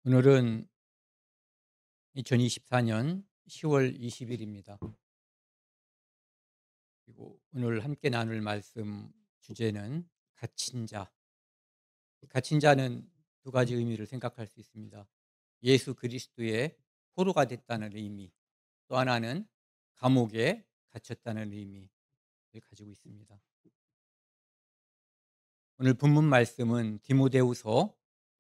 오늘은 2024년 10월 20일입니다. 그리고 오늘 함께 나눌 말씀 주제는 갇힌 자. 갇힌 자는 두 가지 의미를 생각할 수 있습니다. 예수 그리스도의 포로가 됐다는 의미, 또 하나는 감옥에 갇혔다는 의미를 가지고 있습니다. 오늘 본문 말씀은 디모데후서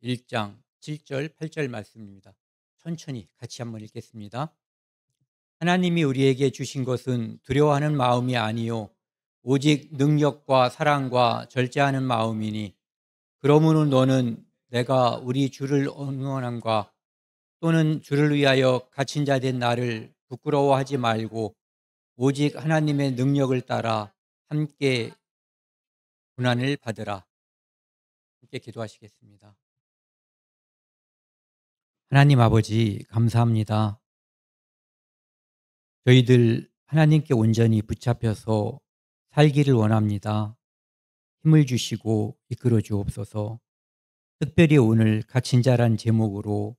1장 7절 8절 말씀입니다. 천천히 같이 한번 읽겠습니다. 하나님이 우리에게 주신 것은 두려워하는 마음이 아니요 오직 능력과 사랑과 절제하는 마음이니 그러므로 너는 내가 우리 주를 언원함과 또는 주를 위하여 갇힌 자 된 나를 부끄러워하지 말고 오직 하나님의 능력을 따라 함께 고난을 받으라. 함께 기도하시겠습니다. 하나님 아버지 감사합니다. 저희들 하나님께 온전히 붙잡혀서 살기를 원합니다. 힘을 주시고 이끌어 주옵소서. 특별히 오늘 갇힌 자란 제목으로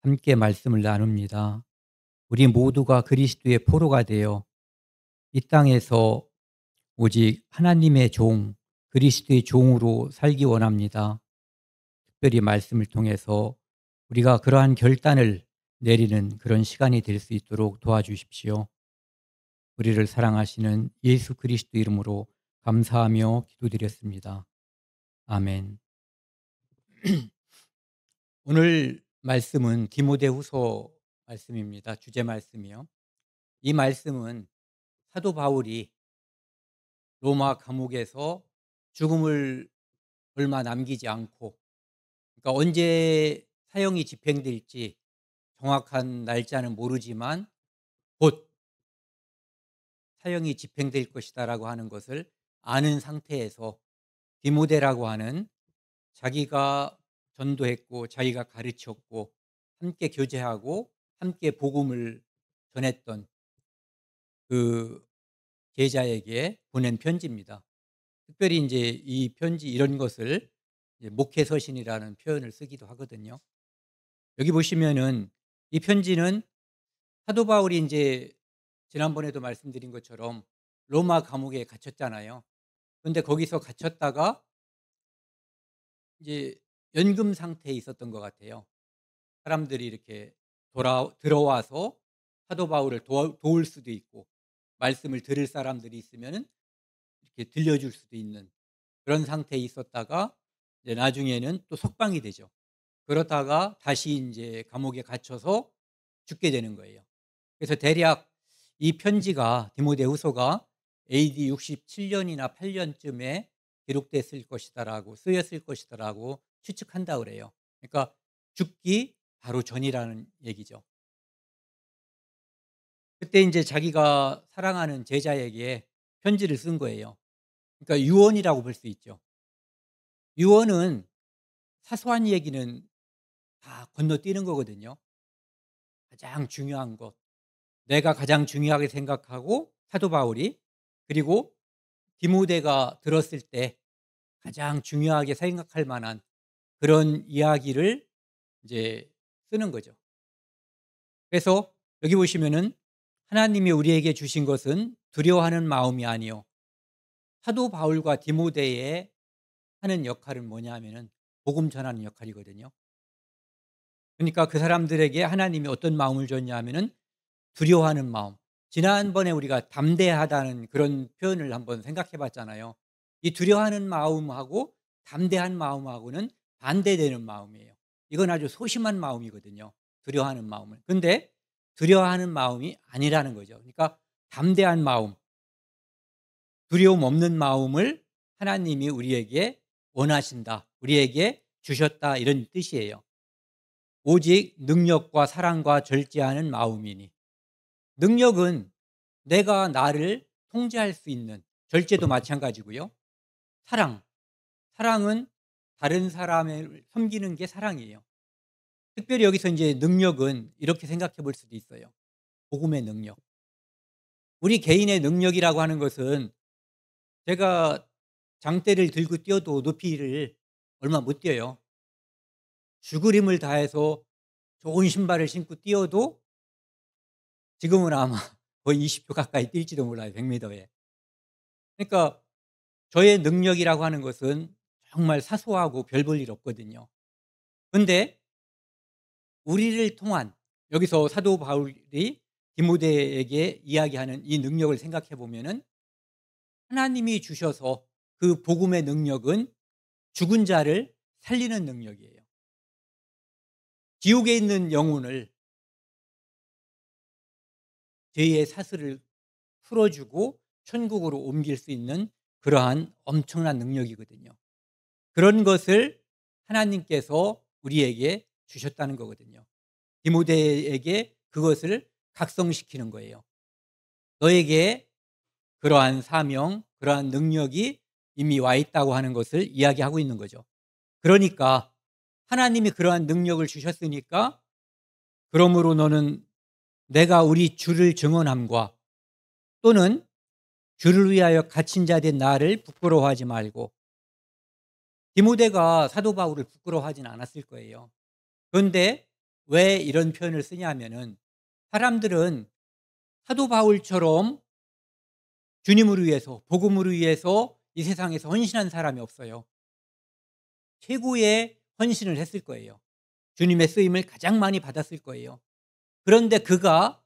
함께 말씀을 나눕니다. 우리 모두가 그리스도의 포로가 되어 이 땅에서 오직 하나님의 종, 그리스도의 종으로 살기 원합니다. 특별히 말씀을 통해서 우리가 그러한 결단을 내리는 그런 시간이 될 수 있도록 도와주십시오. 우리를 사랑하시는 예수 그리스도 이름으로 감사하며 기도드렸습니다. 아멘. 오늘 말씀은 디모데후서 말씀입니다. 주제 말씀이요. 이 말씀은 사도 바울이 로마 감옥에서 죽음을 얼마 남기지 않고, 그러니까 언제 사형이 집행될지 정확한 날짜는 모르지만 곧 사형이 집행될 것이다라고 하는 것을 아는 상태에서 디모데라고 하는 자기가 전도했고 자기가 가르쳤고 함께 교제하고 함께 복음을 전했던 그 제자에게 보낸 편지입니다. 특별히 이제 이 편지 이런 것을 이제 목회서신이라는 표현을 쓰기도 하거든요. 여기 보시면은 이 편지는 사도 바울이 이제 지난번에도 말씀드린 것처럼 로마 감옥에 갇혔잖아요. 그런데 거기서 갇혔다가 이제 연금 상태에 있었던 것 같아요. 사람들이 이렇게 들어와서 사도 바울을 도울 수도 있고 말씀을 들을 사람들이 있으면은 이렇게 들려줄 수도 있는 그런 상태에 있었다가 이제 나중에는 또 석방이 되죠. 그러다가 다시 이제 감옥에 갇혀서 죽게 되는 거예요. 그래서 대략 이 편지가 디모데후서가 AD 67년이나 8년쯤에 기록됐을 것이다라고 쓰였을 것이다라고 추측한다 그래요. 그러니까 죽기 바로 전이라는 얘기죠. 그때 이제 자기가 사랑하는 제자에게 편지를 쓴 거예요. 그러니까 유언이라고 볼 수 있죠. 유언은 사소한 얘기는 다 건너뛰는 거거든요. 가장 중요한 것, 내가 가장 중요하게 생각하고 사도 바울이, 그리고 디모데가 들었을 때 가장 중요하게 생각할 만한 그런 이야기를 이제 쓰는 거죠. 그래서 여기 보시면은 하나님이 우리에게 주신 것은 두려워하는 마음이 아니요. 사도 바울과 디모데의 하는 역할은 뭐냐 하면은 복음 전하는 역할이거든요. 그러니까 그 사람들에게 하나님이 어떤 마음을 줬냐 하면은 두려워하는 마음. 지난번에 우리가 담대하다는 그런 표현을 한번 생각해 봤잖아요. 이 두려워하는 마음하고 담대한 마음하고는 반대되는 마음이에요. 이건 아주 소심한 마음이거든요. 두려워하는 마음은. 근데 두려워하는 마음이 아니라는 거죠. 그러니까 담대한 마음, 두려움 없는 마음을 하나님이 우리에게 원하신다. 우리에게 주셨다. 이런 뜻이에요. 오직 능력과 사랑과 절제하는 마음이니. 능력은 내가 나를 통제할 수 있는, 절제도 마찬가지고요. 사랑은 다른 사람을 섬기는 게 사랑이에요. 특별히 여기서 이제 능력은 이렇게 생각해 볼 수도 있어요. 복음의 능력. 우리 개인의 능력이라고 하는 것은 제가 장대를 들고 뛰어도 높이를 얼마 못 뛰어요. 죽을 힘을 다해서 좋은 신발을 신고 뛰어도 지금은 아마 거의 20초 가까이 뛸지도 몰라요, 100m에. 그러니까 저의 능력이라고 하는 것은 정말 사소하고 별 볼 일 없거든요. 근데 우리를 통한, 여기서 사도 바울이 디모데에게 이야기하는 이 능력을 생각해 보면은 하나님이 주셔서 그 복음의 능력은 죽은 자를 살리는 능력이에요. 지옥에 있는 영혼을, 죄의 사슬을 풀어주고 천국으로 옮길 수 있는 그러한 엄청난 능력이거든요. 그런 것을 하나님께서 우리에게 주셨다는 거거든요. 디모데에게 그것을 각성시키는 거예요. 너에게 그러한 사명, 그러한 능력이 이미 와 있다고 하는 것을 이야기하고 있는 거죠. 그러니까 하나님이 그러한 능력을 주셨으니까, 그러므로 너는 내가 우리 주를 증언함과 또는 주를 위하여 갇힌 자 된 나를 부끄러워하지 말고. 디모데가 사도 바울을 부끄러워하지는 않았을 거예요. 그런데 왜 이런 표현을 쓰냐면은, 사람들은 사도 바울처럼 주님을 위해서, 복음을 위해서 이 세상에서 헌신한 사람이 없어요. 최고의 헌신을 했을 거예요. 주님의 쓰임을 가장 많이 받았을 거예요. 그런데 그가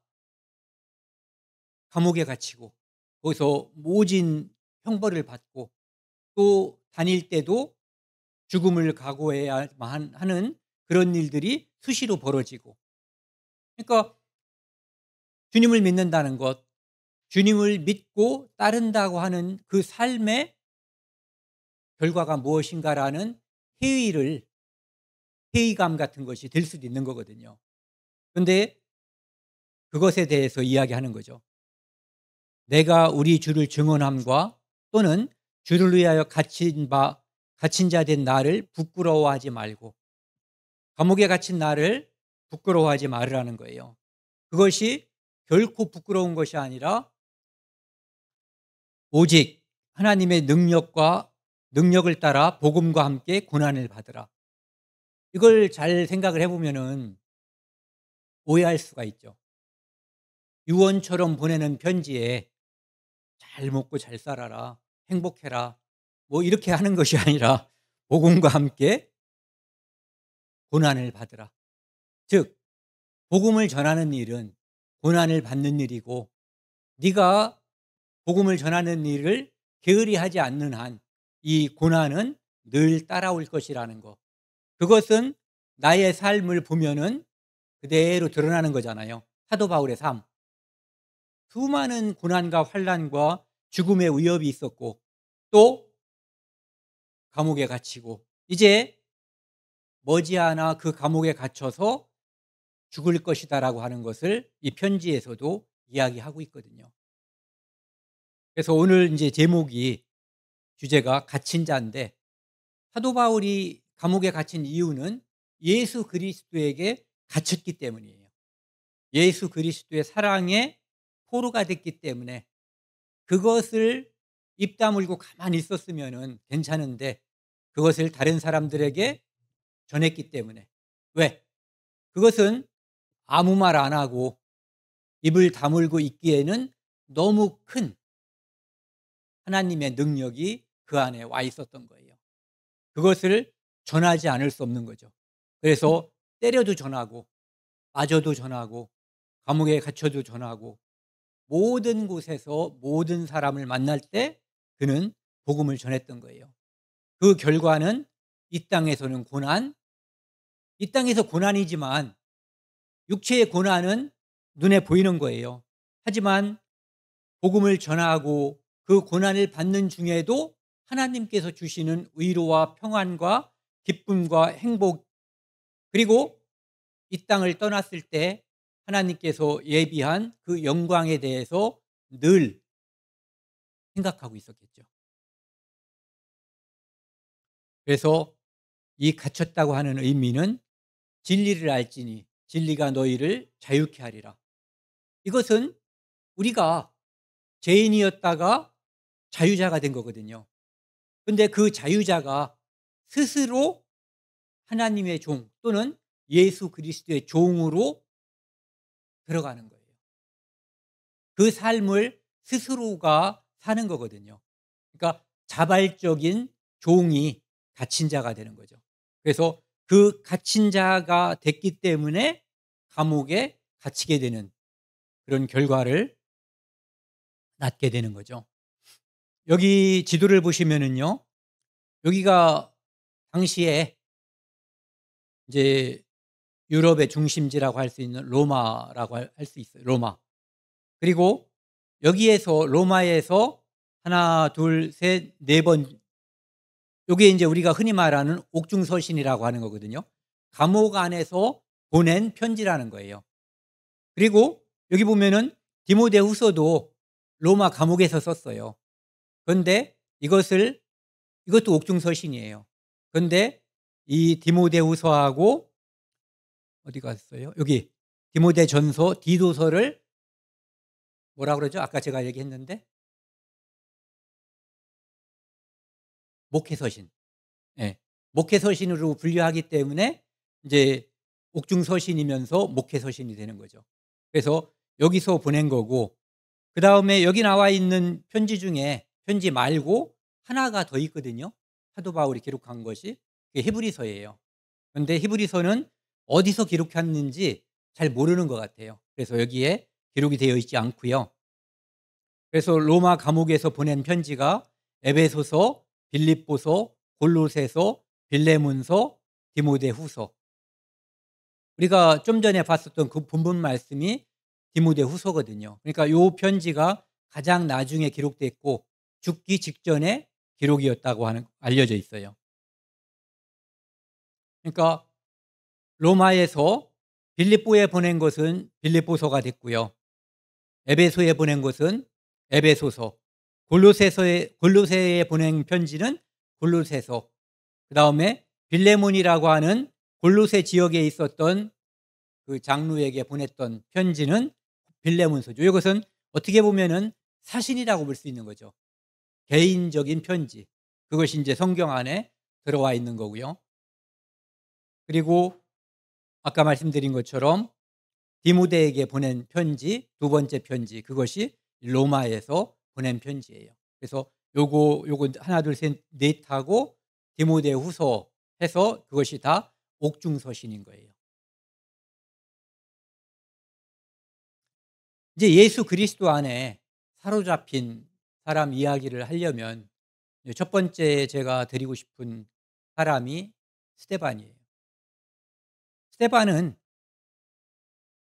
감옥에 갇히고 거기서 모진 형벌을 받고 또 다닐 때도 죽음을 각오해야만 하는 그런 일들이 수시로 벌어지고, 그러니까 주님을 믿는다는 것, 주님을 믿고 따른다고 하는 그 삶의 결과가 무엇인가라는 회의감 같은 것이 될 수도 있는 거거든요. 그런데 그것에 대해서 이야기하는 거죠. 내가 우리 주를 증언함과 또는 주를 위하여 갇힌 자 된 나를 부끄러워하지 말고. 감옥에 갇힌 나를 부끄러워하지 말으라는 거예요. 그것이 결코 부끄러운 것이 아니라 오직 하나님의 능력을 따라 복음과 함께 고난을 받으라. 이걸 잘 생각을 해보면은 오해할 수가 있죠. 유언처럼 보내는 편지에 잘 먹고 잘 살아라, 행복해라, 뭐 이렇게 하는 것이 아니라 복음과 함께 고난을 받으라. 즉 복음을 전하는 일은 고난을 받는 일이고, 네가 복음을 전하는 일을 게으리 하지 않는 한 이 고난은 늘 따라올 것이라는 거. 그것은 나의 삶을 보면은 그대로 드러나는 거잖아요. 사도 바울의 삶. 수많은 고난과 환난과 죽음의 위협이 있었고 또 감옥에 갇히고 이제 머지않아 그 감옥에 갇혀서 죽을 것이다라고 하는 것을 이 편지에서도 이야기하고 있거든요. 그래서 오늘 이제 주제가 갇힌 자인데, 사도 바울이 감옥에 갇힌 이유는 예수 그리스도에게 갇혔기 때문이에요. 예수 그리스도의 사랑에 포로가 됐기 때문에, 그것을 입 다물고 가만히 있었으면 괜찮은데 그것을 다른 사람들에게 전했기 때문에. 왜? 그것은 아무 말 안 하고 입을 다물고 있기에는 너무 큰 하나님의 능력이 그 안에 와 있었던 거예요. 그것을 전하지 않을 수 없는 거죠. 그래서 때려도 전하고 맞아도 전하고 감옥에 갇혀도 전하고 모든 곳에서 모든 사람을 만날 때 그는 복음을 전했던 거예요. 그 결과는 이 땅에서는 고난, 이 땅에서 고난이지만 육체의 고난은 눈에 보이는 거예요. 하지만 복음을 전하고 그 고난을 받는 중에도 하나님께서 주시는 위로와 평안과 기쁨과 행복, 그리고 이 땅을 떠났을 때 하나님께서 예비한 그 영광에 대해서 늘 생각하고 있었겠죠. 그래서 이 갇혔다고 하는 의미는 진리를 알지니 진리가 너희를 자유케 하리라. 이것은 우리가 죄인이었다가 자유자가 된 거거든요. 근데 그 자유자가 스스로 하나님의 종 또는 예수 그리스도의 종으로 들어가는 거예요. 그 삶을 스스로가 사는 거거든요. 그러니까 자발적인 종이 갇힌 자가 되는 거죠. 그래서 그 갇힌 자가 됐기 때문에 감옥에 갇히게 되는 그런 결과를 낳게 되는 거죠. 여기 지도를 보시면은요. 여기가 당시에 이제 유럽의 중심지라고 할 수 있는 로마라고 할 수 있어요. 로마. 그리고 여기에서 로마에서 하나 둘 셋 네 번 요게 인제 우리가 흔히 말하는 옥중서신이라고 하는 거거든요. 감옥 안에서 보낸 편지라는 거예요. 그리고 여기 보면은 디모데후서도 로마 감옥에서 썼어요. 그런데 이것도 옥중서신이에요. 그런데 이 디모데후서하고 어디 갔어요? 여기 디모데전서 디도서를 뭐라 그러죠? 아까 제가 얘기했는데 목회서신. 예. 목회서신으로 분류하기 때문에 인제 옥중서신이면서 목회서신이 되는 거죠. 그래서 여기서 보낸 거고 그다음에 여기 나와 있는 편지 중에 편지 말고 하나가 더 있거든요. 사도 바울이 기록한 것이 그게 히브리서예요. 그런데 히브리서는 어디서 기록했는지 잘 모르는 것 같아요. 그래서 여기에 기록이 되어 있지 않고요. 그래서 로마 감옥에서 보낸 편지가 에베소서, 빌립보서, 골로새서, 빌레몬서, 디모데후서. 우리가 좀 전에 봤었던 그 본문 말씀이 디모데후서거든요. 그러니까 요 편지가 가장 나중에 기록됐고 죽기 직전에 기록이었다고 하는 알려져 있어요. 그러니까 로마에서 빌립보에 보낸 것은 빌립보서가 됐고요. 에베소에 보낸 것은 에베소서, 골로새에 보낸 편지는 골로새서, 그다음에 빌레몬이라고 하는 골로새 지역에 있었던 그 장로에게 보냈던 편지는 빌레몬서죠. 이것은 어떻게 보면은 사신이라고 볼 수 있는 거죠. 개인적인 편지. 그것이 이제 성경 안에 들어와 있는 거고요. 그리고 아까 말씀드린 것처럼 디모데에게 보낸 편지, 두 번째 편지, 그것이 로마에서 보낸 편지예요. 그래서 요거 하나 둘 셋 넷하고 디모데후서 해서 그것이 다 옥중서신인 거예요. 이제 예수 그리스도 안에 사로잡힌 사람 이야기를 하려면 첫 번째 제가 드리고 싶은 사람이 스데반이에요. 스데반은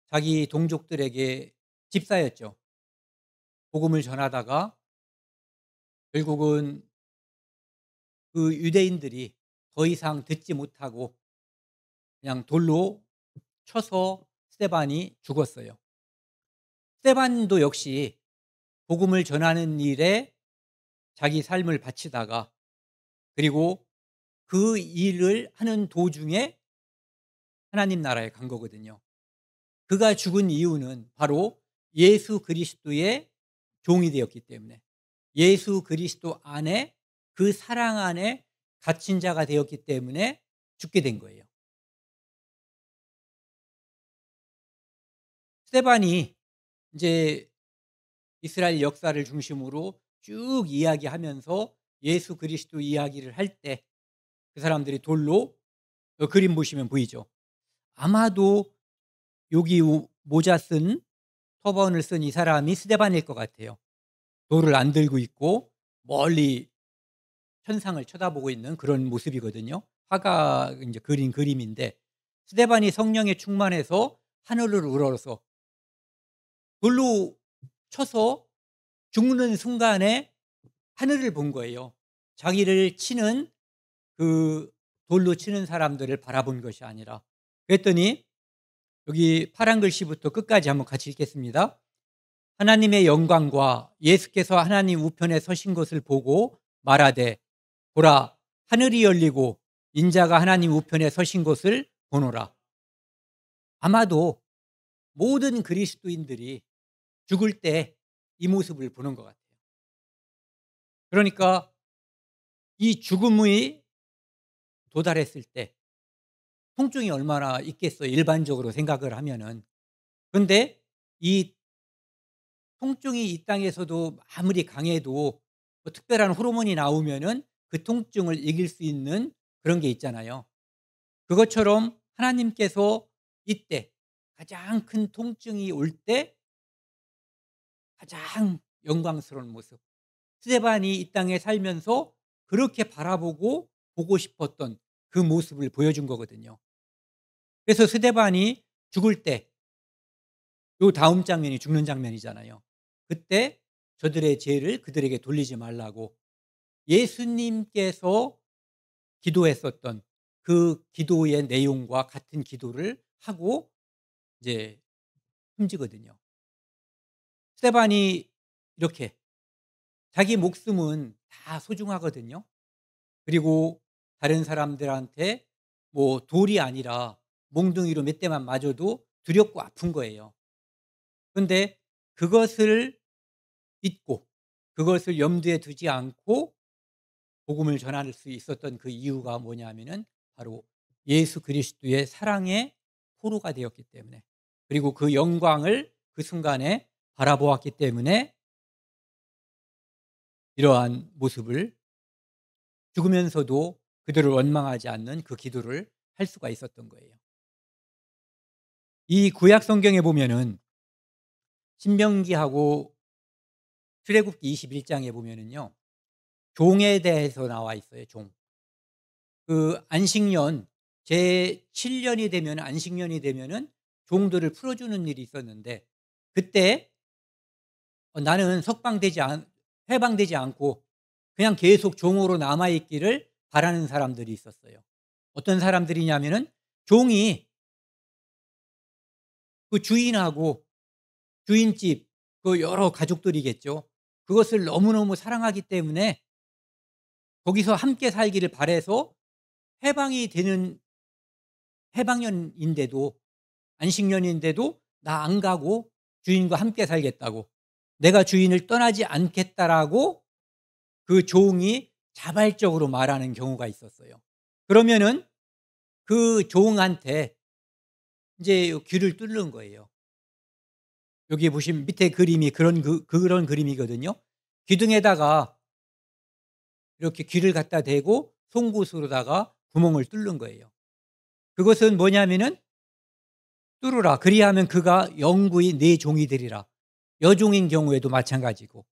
자기 동족들에게 집사였죠. 복음을 전하다가 결국은 그 유대인들이 더 이상 듣지 못하고 그냥 돌로 쳐서 스데반이 죽었어요. 스데반도 역시 복음을 전하는 일에 자기 삶을 바치다가 그리고 그 일을 하는 도중에 하나님 나라에 간 거거든요. 그가 죽은 이유는 바로 예수 그리스도의 종이 되었기 때문에 예수 그리스도 안에 그 사랑 안에 갇힌 자가 되었기 때문에 죽게 된 거예요. 스데반이 이제 이스라엘 역사를 중심으로 쭉 이야기하면서 예수 그리스도 이야기를 할 때 그 사람들이 돌로 그림 보시면 보이죠. 아마도 여기 모자 쓴 터번을 쓴 이 사람이 스데반일 것 같아요. 돌을 안 들고 있고 멀리 천상을 쳐다보고 있는 그런 모습이거든요. 화가 이제 그린 그림인데 스데반이 성령에 충만해서 하늘을 우러러서 돌로 쳐서 죽는 순간에 하늘을 본 거예요. 자기를 치는 그 돌로 치는 사람들을 바라본 것이 아니라. 그랬더니 여기 파란 글씨부터 끝까지 한번 같이 읽겠습니다. 하나님의 영광과 예수께서 하나님 우편에 서신 것을 보고 말하되 보라 하늘이 열리고 인자가 하나님 우편에 서신 것을 보노라. 아마도 모든 그리스도인들이 죽을 때 이 모습을 보는 것 같아요. 그러니까 이 죽음이 도달했을 때 통증이 얼마나 있겠어요, 일반적으로 생각을 하면은. 그런데 이 통증이 이 땅에서도 아무리 강해도 뭐 특별한 호르몬이 나오면은 그 통증을 이길 수 있는 그런 게 있잖아요. 그것처럼 하나님께서 이때 가장 큰 통증이 올 때 가장 영광스러운 모습, 스데반이 이 땅에 살면서 그렇게 바라보고 보고 싶었던 그 모습을 보여준 거거든요. 그래서 스데반이 죽을 때 요 다음 장면이 죽는 장면이잖아요. 그때 저들의 죄를 그들에게 돌리지 말라고 예수님께서 기도했었던 그 기도의 내용과 같은 기도를 하고 이제 숨지거든요. 스데반이 이렇게 자기 목숨은 다 소중하거든요. 그리고 다른 사람들한테 뭐 돌이 아니라 몽둥이로 몇 대만 맞아도 두렵고 아픈 거예요. 그런데 그것을 잊고 그것을 염두에 두지 않고 복음을 전할 수 있었던 그 이유가 뭐냐면은 바로 예수 그리스도의 사랑의 포로가 되었기 때문에, 그리고 그 영광을 그 순간에 바라보았기 때문에 이러한 모습을, 죽으면서도 그들을 원망하지 않는 그 기도를 할 수가 있었던 거예요. 이 구약 성경에 보면은 신명기하고 출애굽기 21장에 보면은요, 종에 대해서 나와 있어요. 종. 그 안식년 제 7년이 되면, 안식년이 되면은 종들을 풀어주는 일이 있었는데, 그때 나는 해방되지 않고 그냥 계속 종으로 남아 있기를 바라는 사람들이 있었어요. 어떤 사람들이냐면은 종이 그 주인하고 주인집 그 여러 가족들이겠죠. 그것을 너무너무 사랑하기 때문에 거기서 함께 살기를 바라서 해방이 되는, 해방년인데도 안식년인데도 나 안 가고 주인과 함께 살겠다고, 내가 주인을 떠나지 않겠다라고 그 종이 자발적으로 말하는 경우가 있었어요. 그러면은 그 종한테 이제 귀를 뚫는 거예요. 여기 보시면 밑에 그림이 그런 그림이거든요. 기둥에다가 이렇게 귀를 갖다 대고 송곳으로다가 구멍을 뚫는 거예요. 그것은 뭐냐면은 뚫으라, 그리하면 그가 영구히 내 종이 되리라. 여종인 경우에도 마찬가지고.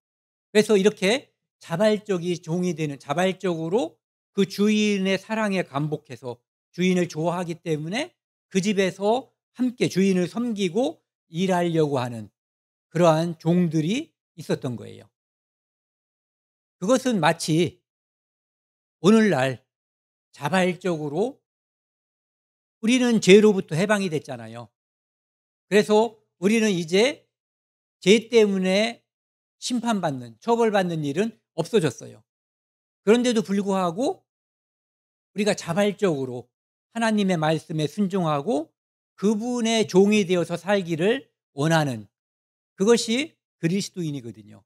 그래서 이렇게 자발적이 종이 되는, 자발적으로 그 주인의 사랑에 감복해서 주인을 좋아하기 때문에 그 집에서 함께 주인을 섬기고 일하려고 하는 그러한 종들이 있었던 거예요. 그것은 마치 오늘날 자발적으로, 우리는 죄로부터 해방이 됐잖아요. 그래서 우리는 이제 죄 때문에 심판받는, 처벌받는 일은 없어졌어요. 그런데도 불구하고 우리가 자발적으로 하나님의 말씀에 순종하고 그분의 종이 되어서 살기를 원하는, 그것이 그리스도인이거든요.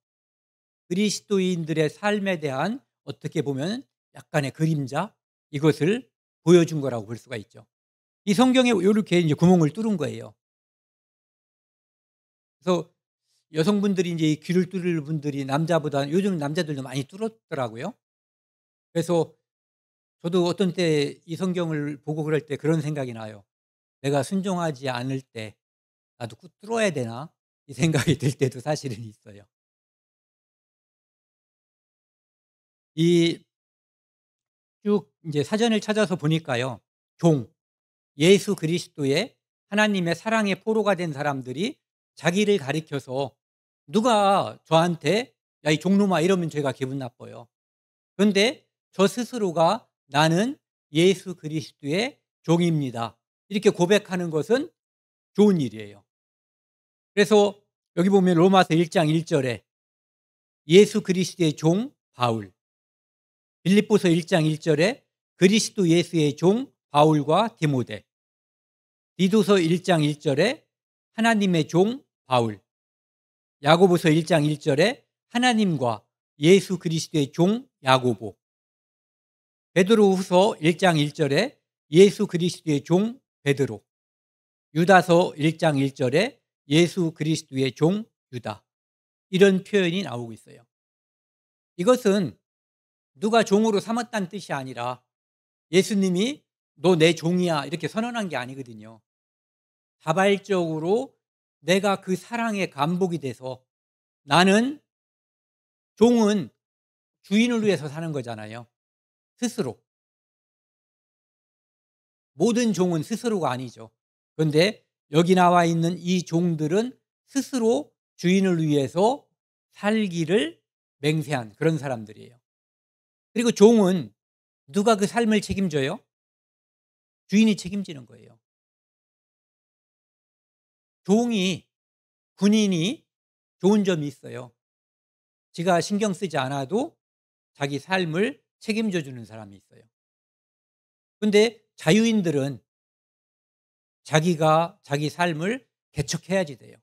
그리스도인들의 삶에 대한 어떻게 보면 약간의 그림자, 이것을 보여준 거라고 볼 수가 있죠. 이 성경에 이렇게 이제 구멍을 뚫은 거예요. 그래서 여성분들이 이제 이 귀를 뚫을 분들이 남자보다, 요즘 남자들도 많이 뚫었더라고요. 그래서 저도 어떤 때 이 성경을 보고 그럴 때 그런 생각이 나요. '내가 순종하지 않을 때 나도 꾹 뚫어야 되나?' 이 생각이 들 때도 사실은 있어요. 이 쭉 인제 사전을 찾아서 보니까요, 종, 예수 그리스도의 하나님의 사랑의 포로가 된 사람들이 자기를 가리켜서 누가 저한테 "야 이 종놈아." 이러면 제가 기분 나빠요. 그런데 저 스스로가 "나는 예수 그리스도의 종입니다." 이렇게 고백하는 것은 좋은 일이에요. 그래서 여기 보면 로마서 1장 1 절에 예수 그리스도의 종 바울, 빌립보서 1장 1 절에 그리스도 예수의 종 바울과 디모데, 디도서 1장 1 절에 하나님의 종 바울, 야고보서 1장 1 절에 하나님과 예수 그리스도의 종 야고보, 베드로후서 1장 1절에 예수 그리스도의 종 베드로, 유다서 1장 1절에 예수 그리스도의 종 유다, 이런 표현이 나오고 있어요. 이것은 누가 종으로 삼았다는 뜻이 아니라 예수님이 "너 내 종이야." 이렇게 선언한 게 아니거든요. 자발적으로 내가 그 사랑의 감복이 돼서, 나는, 종은 주인을 위해서 사는 거잖아요. 스스로. 모든 종은 스스로가 아니죠. 그런데 여기 나와 있는 이 종들은 스스로 주인을 위해서 살기를 맹세한 그런 사람들이에요. 그리고 종은 누가 그 삶을 책임져요? 주인이 책임지는 거예요. 종이, 군인이 좋은 점이 있어요. 지가 신경 쓰지 않아도 자기 삶을 책임져 주는 사람이 있어요. 근데 자유인들은 자기가 자기 삶을 개척해야지 돼요.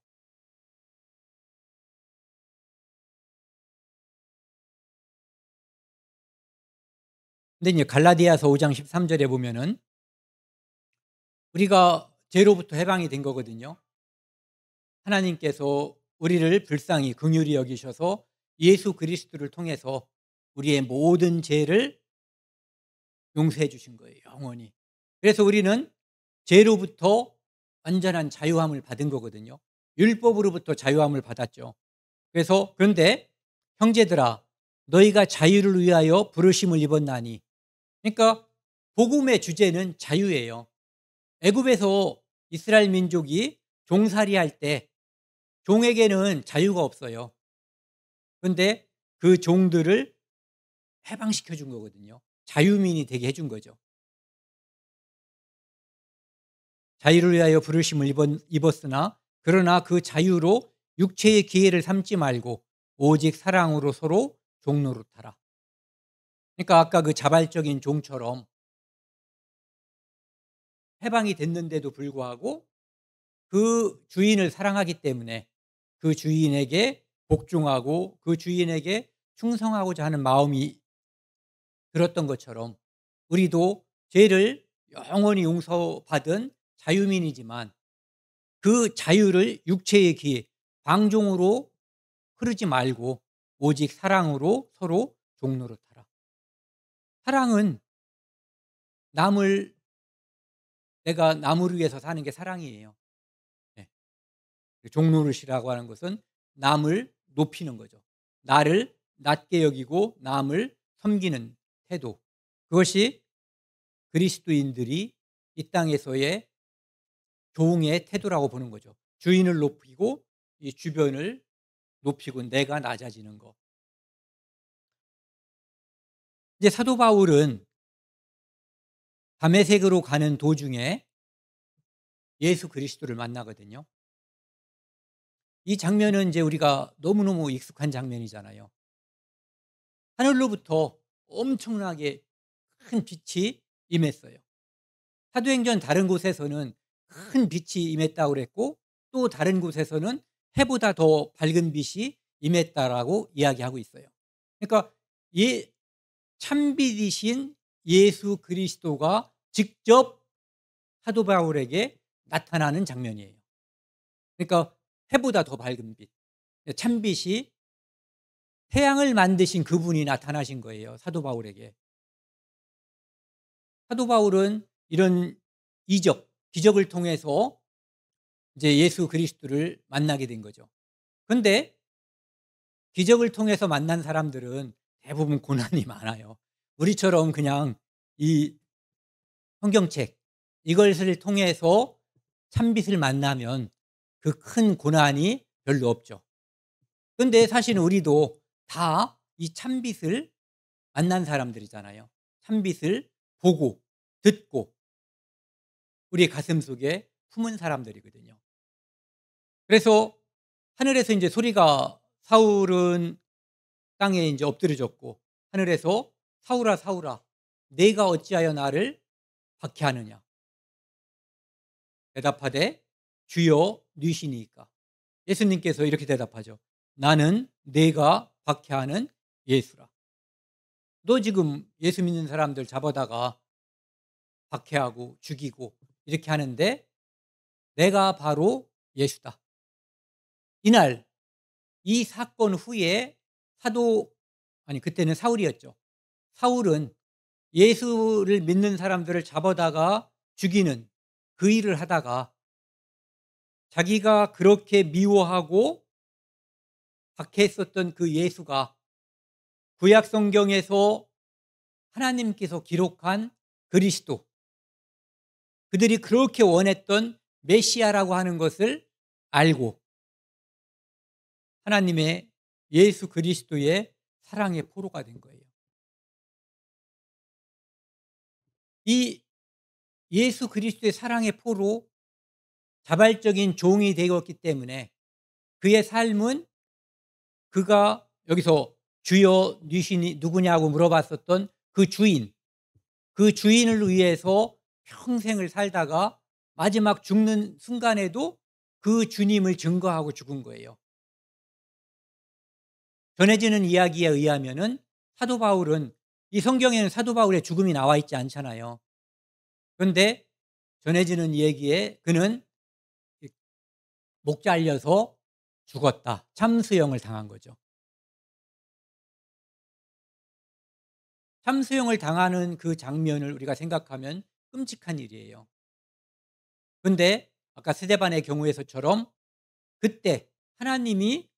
근데 이제 갈라디아서 5장 13 절에 보면은 우리가 죄로부터 해방이 된 거거든요. 하나님께서 우리를 불쌍히 긍휼히 여기셔서 예수 그리스도를 통해서 우리의 모든 죄를 용서해 주신 거예요, 영원히. 그래서 우리는 죄로부터 완전한 자유함을 받은 거거든요. 율법으로부터 자유함을 받았죠. 그래서 그런데 형제들아, 너희가 자유를 위하여 부르심을 입었나니. 그러니까 복음의 주제는 자유예요. 애굽에서 이스라엘 민족이 종살이할 때 종에게는 자유가 없어요. 그런데 그 종들을 해방시켜 준 거거든요. 자유민이 되게 해준 거죠. 자유를 위하여 부르심을 입었으나 그러나 그 자유로 육체의 기회를 삼지 말고 오직 사랑으로 서로 종노릇하라. 그러니까 아까 그 자발적인 종처럼 해방이 됐는데도 불구하고 그 주인을 사랑하기 때문에 그 주인에게 복종하고 그 주인에게 충성하고자 하는 마음이 들었던 것처럼, 우리도 죄를 영원히 용서받은 자유민이지만 그 자유를 육체의 기, 방종으로 흐르지 말고 오직 사랑으로 서로 종노릇하라. 사랑은 남을, 내가 남을 위해서 사는 게 사랑이에요. 네. 종노릇이라고 하는 것은 남을 높이는 거죠. 나를 낮게 여기고 남을 섬기는 태도. 그것이 그리스도인들이 이 땅에서의 종의 태도라고 보는 거죠. 주인을 높이고 이 주변을 높이고 내가 낮아지는 거. 이제 사도 바울은 다메섹으로 가는 도중에 예수 그리스도를 만나거든요. 이 장면은 이제 우리가 너무너무 익숙한 장면이잖아요. 하늘로부터 엄청나게 큰 빛이 임했어요. 사도행전 다른 곳에서는 큰 빛이 임했다고 그랬고, 또 다른 곳에서는 해보다 더 밝은 빛이 임했다라고 이야기하고 있어요. 그러니까 참빛이신 예수 그리스도가 직접 사도 바울에게 나타나는 장면이에요. 그러니까 해보다 더 밝은 빛, 참빛이, 태양을 만드신 그분이 나타나신 거예요, 사도 바울에게. 사도 바울은 이런 기적을 통해서 이제 예수 그리스도를 만나게 된 거죠. 그런데 기적을 통해서 만난 사람들은 대부분 고난이 많아요. 우리처럼 그냥 이 성경책 이것을 통해서 참빛을 만나면 그 큰 고난이 별로 없죠. 그런데 사실은 우리도 다 이 참빛을 만난 사람들이잖아요. 참빛을 보고 듣고 우리 가슴속에 품은 사람들이거든요. 그래서 하늘에서 이제 소리가, 사울은 땅에 이제 엎드려졌고 하늘에서 사울아 사울아 내가 어찌하여 나를 박해하느냐. 대답하되 주여 니시니까. 예수님께서 이렇게 대답하죠. 나는 내가 박해하는 예수라. 너 지금 예수 믿는 사람들 잡아다가 박해하고 죽이고 이렇게 하는데 내가 바로 예수다. 이날 이 사건 후에 사도 아니 그때는 사울이었죠. 사울은 예수를 믿는 사람들을 잡아다가 죽이는 그 일을 하다가 자기가 그렇게 미워하고 박해했었던 그 예수가 구약 성경에서 하나님께서 기록한 그리스도, 그들이 그렇게 원했던 메시아라고 하는 것을 알고 하나님의 예수 그리스도의 사랑의 포로가 된 거예요. 이 예수 그리스도의 사랑의 포로, 자발적인 종이 되었기 때문에 그의 삶은 그가 여기서 주여 니신이 누구냐고 물어봤었던 그 주인을 위해서 평생을 살다가 마지막 죽는 순간에도 그 주님을 증거하고 죽은 거예요. 전해지는 이야기에 의하면은 사도 바울은, 이 성경에는 사도 바울의 죽음이 나와 있지 않잖아요. 그런데 전해지는 얘기에 그는 목 잘려서 죽었다. 참수형을 당한 거죠. 참수형을 당하는 그 장면을 우리가 생각하면 끔찍한 일이에요. 그런데 아까 스데반의 경우에서처럼 그때 하나님이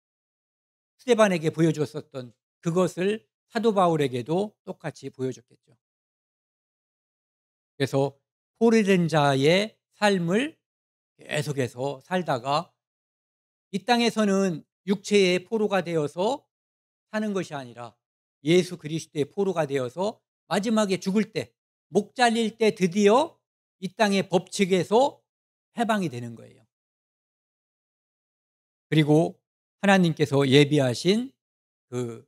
스데반에게 보여줬었던 그것을 사도 바울에게도 똑같이 보여줬겠죠. 그래서 포로된 자의 삶을 계속해서 살다가 이 땅에서는 육체의 포로가 되어서 사는 것이 아니라 예수 그리스도의 포로가 되어서 마지막에 죽을 때, 목 잘릴 때 드디어 이 땅의 법칙에서 해방이 되는 거예요. 그리고 하나님께서 예비하신 그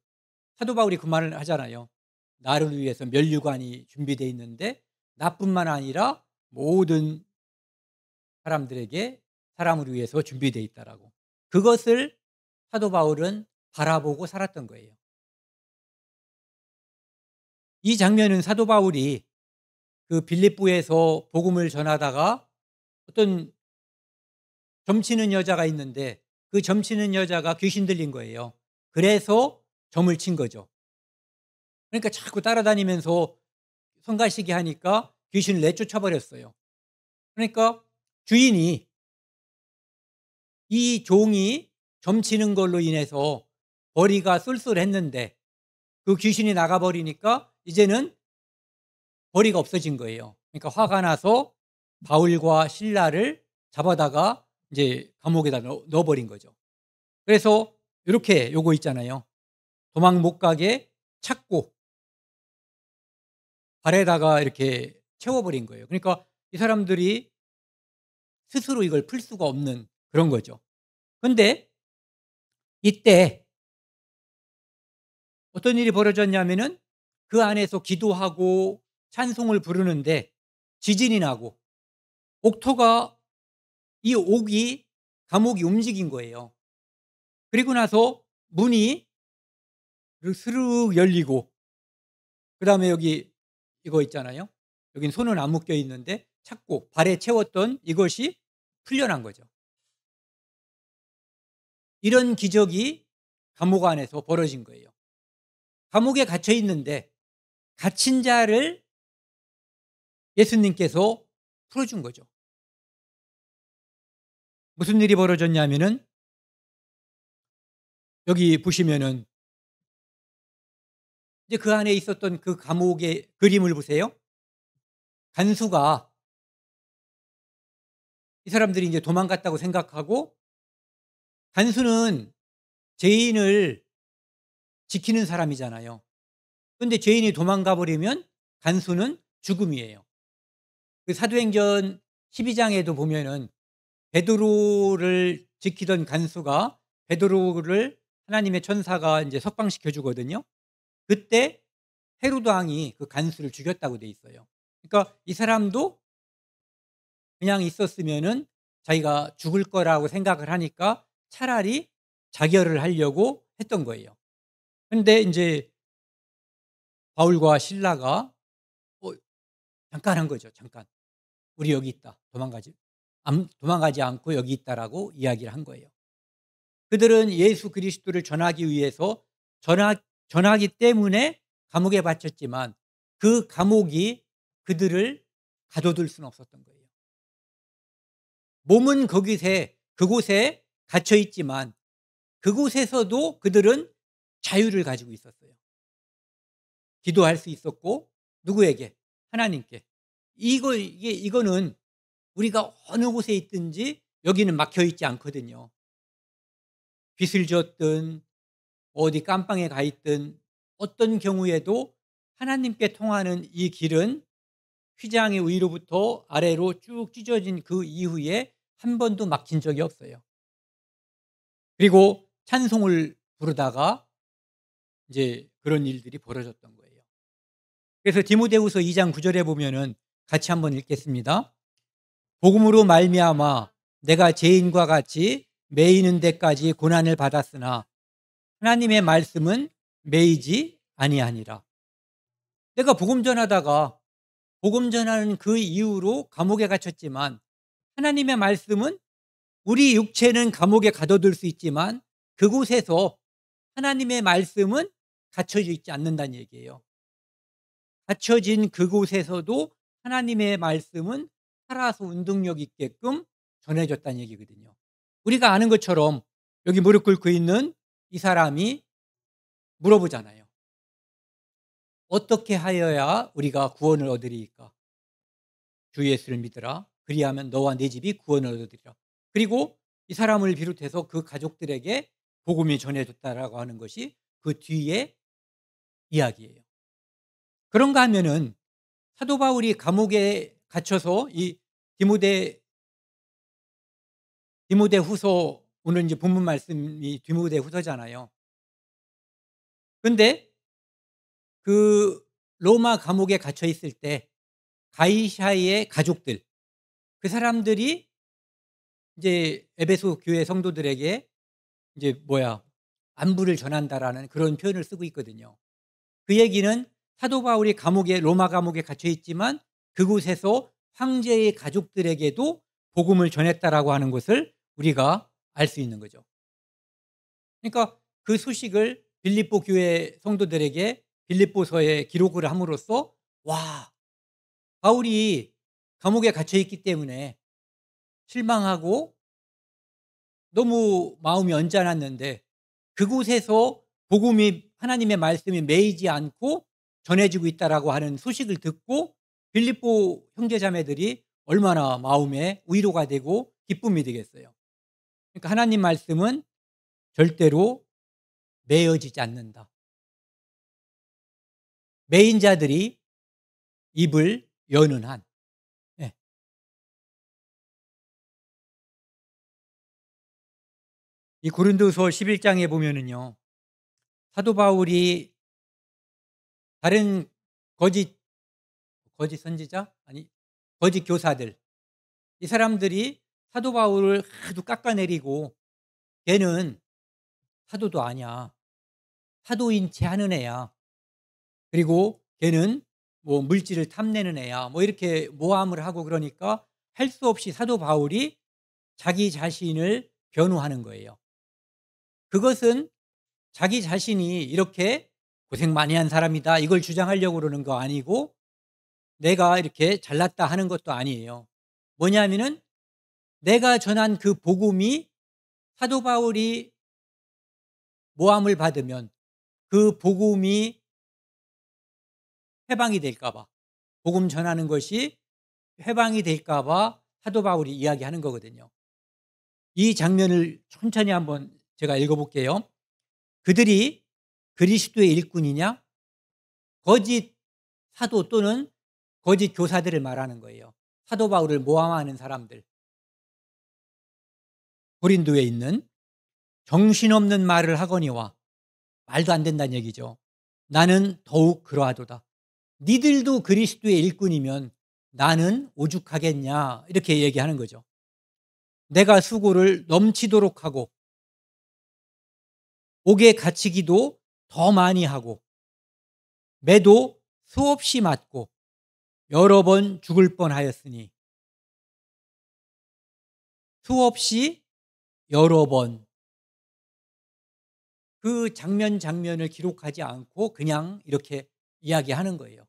사도 바울이 그 말을 하잖아요. 나를 위해서 면류관이 준비되어 있는데 나뿐만 아니라 모든 사람들에게 사람을 위해서 준비되어 있다라고. 그것을 사도 바울은 바라보고 살았던 거예요. 이 장면은 사도 바울이 그 빌립보에서 복음을 전하다가 어떤 점치는 여자가 있는데 그 점치는 여자가 귀신 들린 거예요. 그래서 점을 친 거죠. 그러니까 자꾸 따라다니면서 성가시게 하니까 귀신을 내쫓아 버렸어요. 그러니까 주인이 이 종이 점치는 걸로 인해서 벌이가 쏠쏠했는데 그 귀신이 나가 버리니까 이제는 벌이가 없어진 거예요. 그러니까 화가 나서 바울과 실라를 잡아다가 이제 감옥에다 넣어 버린 거죠. 그래서 이렇게 요거 있잖아요. 도망 못 가게 찾고 발에다가 이렇게 채워 버린 거예요. 그러니까 이 사람들이 스스로 이걸 풀 수가 없는 그런 거죠. 그런데 이때 어떤 일이 벌어졌냐면은 그 안에서 기도하고 찬송을 부르는데 지진이 나고 옥토가 이 옥이 감옥이 움직인 거예요. 그리고 나서 문이 스르륵 열리고 그다음에 여기 이거 있잖아요. 여긴 손은 안 묶여 있는데 찾고 발에 채웠던 이것이 풀려난 거죠. 이런 기적이 감옥 안에서 벌어진 거예요. 감옥에 갇혀 있는데 갇힌 자를 예수님께서 풀어준 거죠. 무슨 일이 벌어졌냐면은 여기 보시면은 이제 그 안에 있었던 그 감옥의 그림을 보세요. 간수가 이 사람들이 이제 도망갔다고 생각하고 간수는 죄인을 지키는 사람이잖아요. 그런데 죄인이 도망가 버리면 간수는 죽음이에요. 그 사도행전 12장에도 보면은 베드로를 지키던 간수가 베드로를 하나님의 천사가 이제 석방시켜 주거든요. 그때 헤로드 왕이 그 간수를 죽였다고 돼 있어요. 그러니까 이 사람도 그냥 있었으면은 자기가 죽을 거라고 생각을 하니까 차라리 자결을 하려고 했던 거예요. 그런데 인제 바울과 실라가 잠깐 한 거죠. 잠깐. 우리 여기 있다. 도망가지 않고 여기 있다라고 이야기를 한 거예요. 그들은 예수 그리스도를 전하기 위해서 전하기 때문에 감옥에 바쳤지만 그 감옥이 그들을 가둬둘 수는 없었던 거예요. 몸은 그곳에 갇혀 있지만 그곳에서도 그들은 자유를 가지고 있었어요. 기도할 수 있었고 누구에게? 하나님께. 이거는 우리가 어느 곳에 있든지 여기는 막혀 있지 않거든요. 빚을 졌든 어디 깜빵에 가 있든 어떤 경우에도 하나님께 통하는 이 길은 휘장의 위로부터 아래로 쭉 찢어진 그 이후에 한 번도 막힌 적이 없어요. 그리고 찬송을 부르다가 이제 그런 일들이 벌어졌던 거예요. 그래서 디모데후서 2장 9절에 보면은 같이 한번 읽겠습니다. 복음으로 말미암아 내가 죄인과 같이 매이는 데까지 고난을 받았으나 하나님의 말씀은 매이지 아니하니라. 내가 복음 전하다가 복음 전하는 그 이후로 감옥에 갇혔지만 하나님의 말씀은 우리 육체는 감옥에 가둬둘 수 있지만 그곳에서 하나님의 말씀은 갇혀져 있지 않는다는 얘기예요. 갇혀진 그곳에서도 하나님의 말씀은 살아서 운동력 있게끔 전해졌다는 얘기거든요. 우리가 아는 것처럼 여기 무릎 꿇고 있는 이 사람이 물어보잖아요. 어떻게 하여야 우리가 구원을 얻으리이까? 주 예수를 믿으라. 그리하면 너와 네 집이 구원을 얻으리라. 그리고 이 사람을 비롯해서 그 가족들에게 복음이 전해졌다라고 하는 것이 그 뒤에 이야기예요. 그런가 하면은 사도 바울이 감옥에 갇혀서 이 디모데후서, 오늘 이제 본문 말씀이 디모데후서잖아요. 근데 그 로마 감옥에 갇혀 있을 때 가이사의 가족들, 그 사람들이 이제 에베소 교회 성도들에게 이제 안부를 전한다라는 그런 표현을 쓰고 있거든요. 그 얘기는 사도 바울이 로마 감옥에 갇혀 있지만 그곳에서 황제의 가족들에게도 복음을 전했다라고 하는 것을 우리가 알 수 있는 거죠. 그러니까 그 소식을 빌립보 교회 성도들에게 빌립보서에 기록을 함으로써 바울이 감옥에 갇혀 있기 때문에 실망하고 너무 마음이 언짢았는데 그곳에서 하나님의 말씀이 매이지 않고 전해지고 있다라고 하는 소식을 듣고 빌립보 형제자매들이 얼마나 마음에 위로가 되고 기쁨이 되겠어요. 그러니까 하나님 말씀은 절대로 매어지지 않는다. 매인 자들이 입을 여는 한. 네. 이 고린도서 11장에 보면은요, 사도 바울이 다른 거짓 선지자? 아니, 거짓 교사들, 이 사람들이 사도 바울을 하도 깎아내리고 걔는 사도도 아니야. 사도인 체 하는 애야. 그리고 걔는 물질을 탐내는 애야. 이렇게 모함을 하고 그러니까 할 수 없이 사도 바울이 자기 자신을 변호하는 거예요. 그것은 자기 자신이 이렇게 고생 많이 한 사람이다 이걸 주장하려고 그러는 거 아니고 내가 이렇게 잘났다 하는 것도 아니에요. 뭐냐면은 내가 전한 그 복음이 사도 바울이 모함을 받으면 그 복음이 해방이 될까 봐, 복음 전하는 것이 해방이 될까 봐 사도 바울이 이야기하는 거거든요. 이 장면을 천천히 한번 제가 읽어볼게요. 그들이 그리스도의 일꾼이냐? 거짓 사도 또는 거짓 교사들을 말하는 거예요. 사도 바울을 모함하는 사람들. 고린도에 있는 정신없는 말을 하거니와, 말도 안 된다는 얘기죠. 나는 더욱 그러하도다. 니들도 그리스도의 일꾼이면 나는 오죽하겠냐, 이렇게 얘기하는 거죠. 내가 수고를 넘치도록 하고 옥에 갇히기도 더 많이 하고 매도 수없이 맞고 여러 번 죽을 뻔하였으니 수없이 여러 번 그 장면을 기록하지 않고 그냥 이렇게 이야기하는 거예요.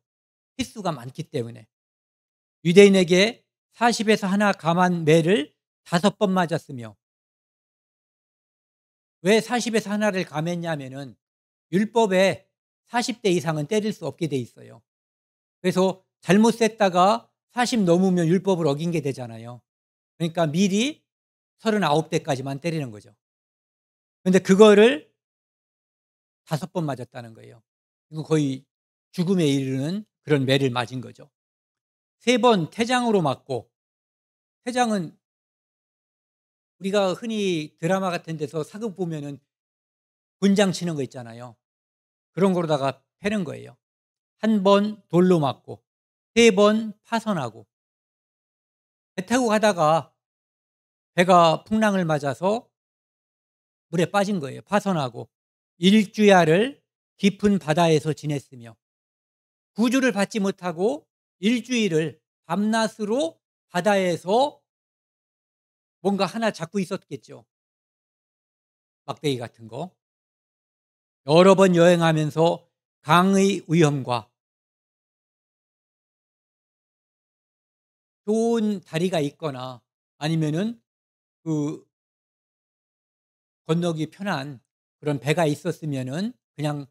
횟수가 많기 때문에. 유대인에게 40에서 하나 감한 매를 5번 맞았으며 왜 40에서 하나를 감했냐면은 율법에 40대 이상은 때릴 수 없게 돼 있어요. 그래서 잘못 셌다가 40 넘으면 율법을 어긴 게 되잖아요. 그러니까 미리 39대까지만 때리는 거죠. 근데 그거를 5번 맞았다는 거예요. 이거 거의 죽음에 이르는 그런 매를 맞은 거죠. 3번 태장으로 맞고, 태장은 우리가 흔히 드라마 같은 데서 사극 보면은 분장 치는 거 있잖아요. 그런 거로다가 패는 거예요. 1번 돌로 맞고 3번 파선하고, 배 타고 가다가 배가 풍랑을 맞아서 물에 빠진 거예요. 파선하고 일주야를 깊은 바다에서 지냈으며 구주를 받지 못하고 일주일을 밤낮으로 바다에서 뭔가 하나 잡고 있었겠죠. 막대기 같은 거. 여러 번 여행하면서 강의 위험과 좋은 다리가 있거나 아니면은 그 건너기 편한 그런 배가 있었으면은 그냥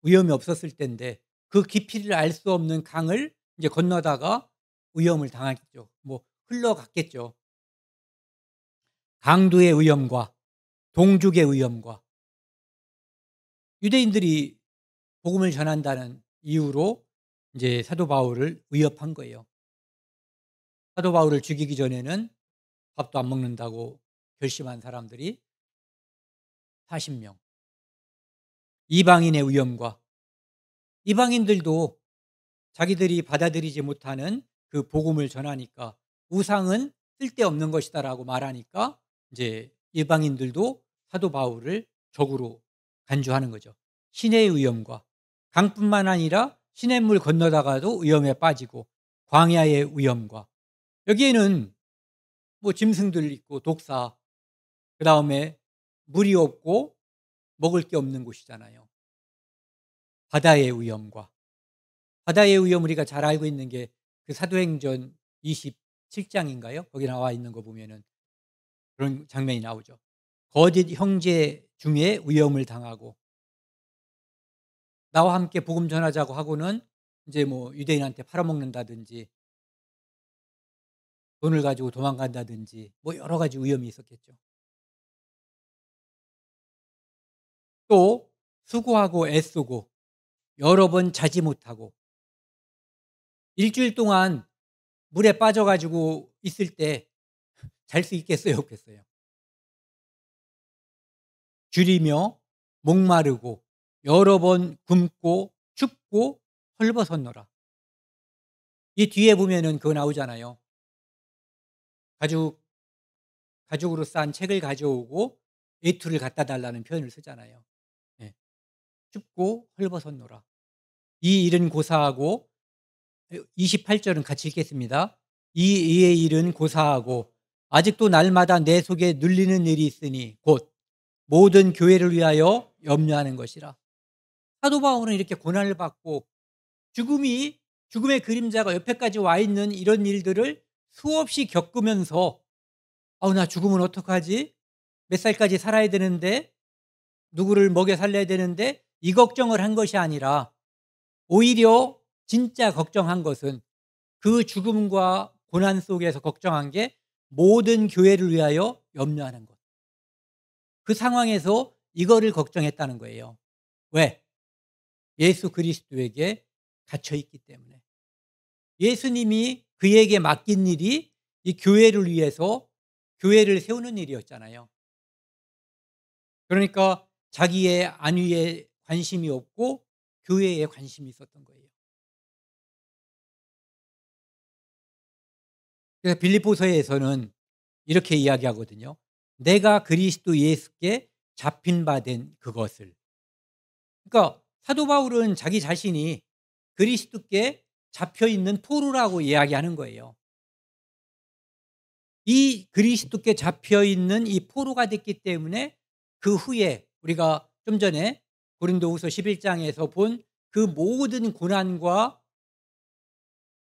위험이 없었을 텐데 그 깊이를 알 수 없는 강을 이제 건너다가 위험을 당했죠. 뭐 흘러갔겠죠. 강도의 위험과 동족의 위험과 유대인들이 복음을 전한다는 이유로 이제 사도 바울을 위협한 거예요. 사도 바울을 죽이기 전에는 밥도 안 먹는다고 결심한 사람들이 40명. 이방인의 위험과 이방인들도 자기들이 받아들이지 못하는 그 복음을 전하니까 우상은 쓸데없는 것이다라고 말하니까 이제 이방인들도 사도 바울을 적으로 간주하는 거죠. 신의 위험과 강뿐만 아니라 시냇물 건너다가도 위험에 빠지고 광야의 위험과 여기에는 뭐 짐승들 있고 독사 그다음에 물이 없고 먹을 게 없는 곳이잖아요. 바다의 위험과 바다의 위험 우리가 잘 알고 있는 게 그 사도행전 27장인가요? 거기 나와 있는 거 보면은 그런 장면이 나오죠. 거짓 형제 중에 위험을 당하고 나와 함께 복음 전하자고 하고는 이제 뭐 유대인한테 팔아먹는다든지 돈을 가지고 도망간다든지 뭐 여러 가지 위험이 있었겠죠. 또 수고하고 애쓰고 여러 번 자지 못하고 일주일 동안 물에 빠져 가지고 있을 때 잘 수 있겠어요, 없겠어요? 줄이며 목마르고 여러 번 굶고 춥고 헐벗었노라. 이 뒤에 보면은 그거 나오잖아요. 가죽 가죽으로 싼 책을 가져오고 외투를 갖다 달라는 표현을 쓰잖아요. 예. 춥고 헐벗었노라. 이 일은 고사하고 28절은 같이 읽겠습니다. 이 이의 일은 고사하고 아직도 날마다 내 속에 눌리는 일이 있으니 곧 모든 교회를 위하여 염려하는 것이라. 사도 바울은 이렇게 고난을 받고 죽음의 그림자가 옆에까지 와 있는 이런 일들을 수없이 겪으면서 아우 나 죽으면 어떡하지? 몇 살까지 살아야 되는데 누구를 먹여 살려야 되는데 이 걱정을 한 것이 아니라 오히려 진짜 걱정한 것은 그 죽음과 고난 속에서 걱정한 게 모든 교회를 위하여 염려하는 것. 그 상황에서 이거를 걱정했다는 거예요. 왜? 예수 그리스도에게 갇혀 있기 때문에. 예수님이 그에게 맡긴 일이 이 교회를 위해서 교회를 세우는 일이었잖아요. 그러니까 자기의 안위에 관심이 없고 교회에 관심이 있었던 거예요. 그래서 빌립보서에서는 이렇게 이야기하거든요. 내가 그리스도 예수께 잡힌 바 된 그것을. 그러니까 사도 바울은 자기 자신이 그리스도께 잡혀 있는 포로라고 이야기하는 거예요. 이 그리스도께 잡혀 있는 이 포로가 됐기 때문에 그 후에 우리가 좀 전에 고린도후서 11 장에서 본 그 모든 고난과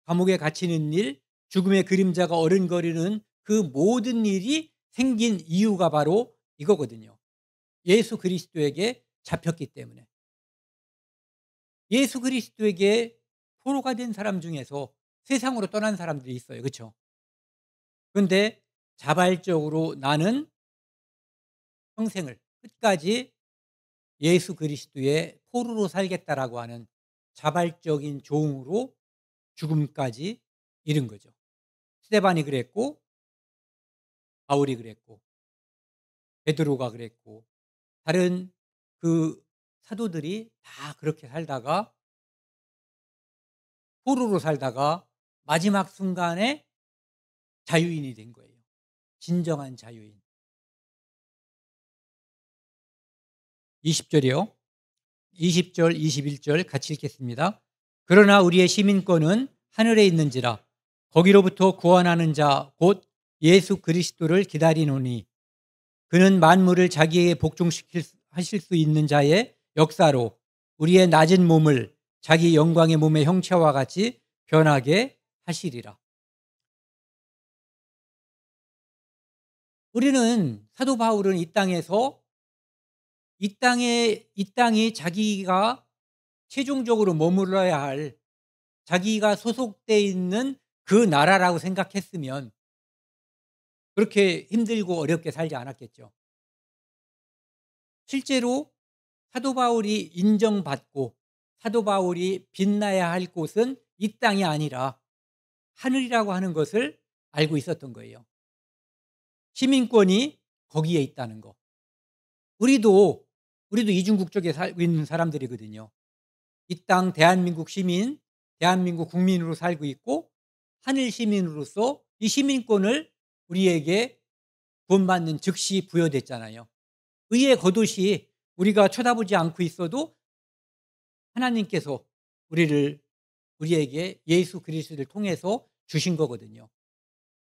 감옥에 갇히는 일, 죽음의 그림자가 어른거리는 그 모든 일이 생긴 이유가 바로 이거거든요. 예수 그리스도에게 잡혔기 때문에. 예수 그리스도에게 포로가 된 사람 중에서 세상으로 떠난 사람들이 있어요. 그렇죠? 그런데 자발적으로 나는 평생을 끝까지 예수 그리스도의 포로로 살겠다라고 하는 자발적인 조응으로 죽음까지 이른 거죠. 스데반이 그랬고 바울이 그랬고 베드로가 그랬고 다른 그 사도들이 다 그렇게 살다가 포로로 살다가 마지막 순간에 자유인이 된 거예요. 진정한 자유인. 20 절이요. 20 절, 21절 같이 읽겠습니다. 그러나 우리의 시민권은 하늘에 있는지라 거기로부터 구원하는 자 곧 예수 그리스도를 기다리노니 그는 만물을 자기에게 하실 수 있는 자의 역사로 우리의 낮은 몸을 자기 영광의 몸의 형체와 같이 변하게 하시리라. 우리는 사도 바울은 이 땅에서 이 땅이 자기가 최종적으로 머물러야 할 자기가 소속돼 있는 그 나라라고 생각했으면 그렇게 힘들고 어렵게 살지 않았겠죠. 실제로 사도 바울이 인정받고 사도 바울이 빛나야 할 곳은 이 땅이 아니라 하늘이라고 하는 것을 알고 있었던 거예요. 시민권이 거기에 있다는 거. 우리도 이중 국적에 살고 있는 사람들이거든요. 이 땅 대한민국 시민, 대한민국 국민으로 살고 있고 하늘 시민으로서 이 시민권을 우리에게 구원받는 즉시 부여됐잖아요. 의의 겉옷이 우리가 쳐다보지 않고 있어도 하나님께서 우리에게 예수 그리스도를 통해서 주신 거거든요.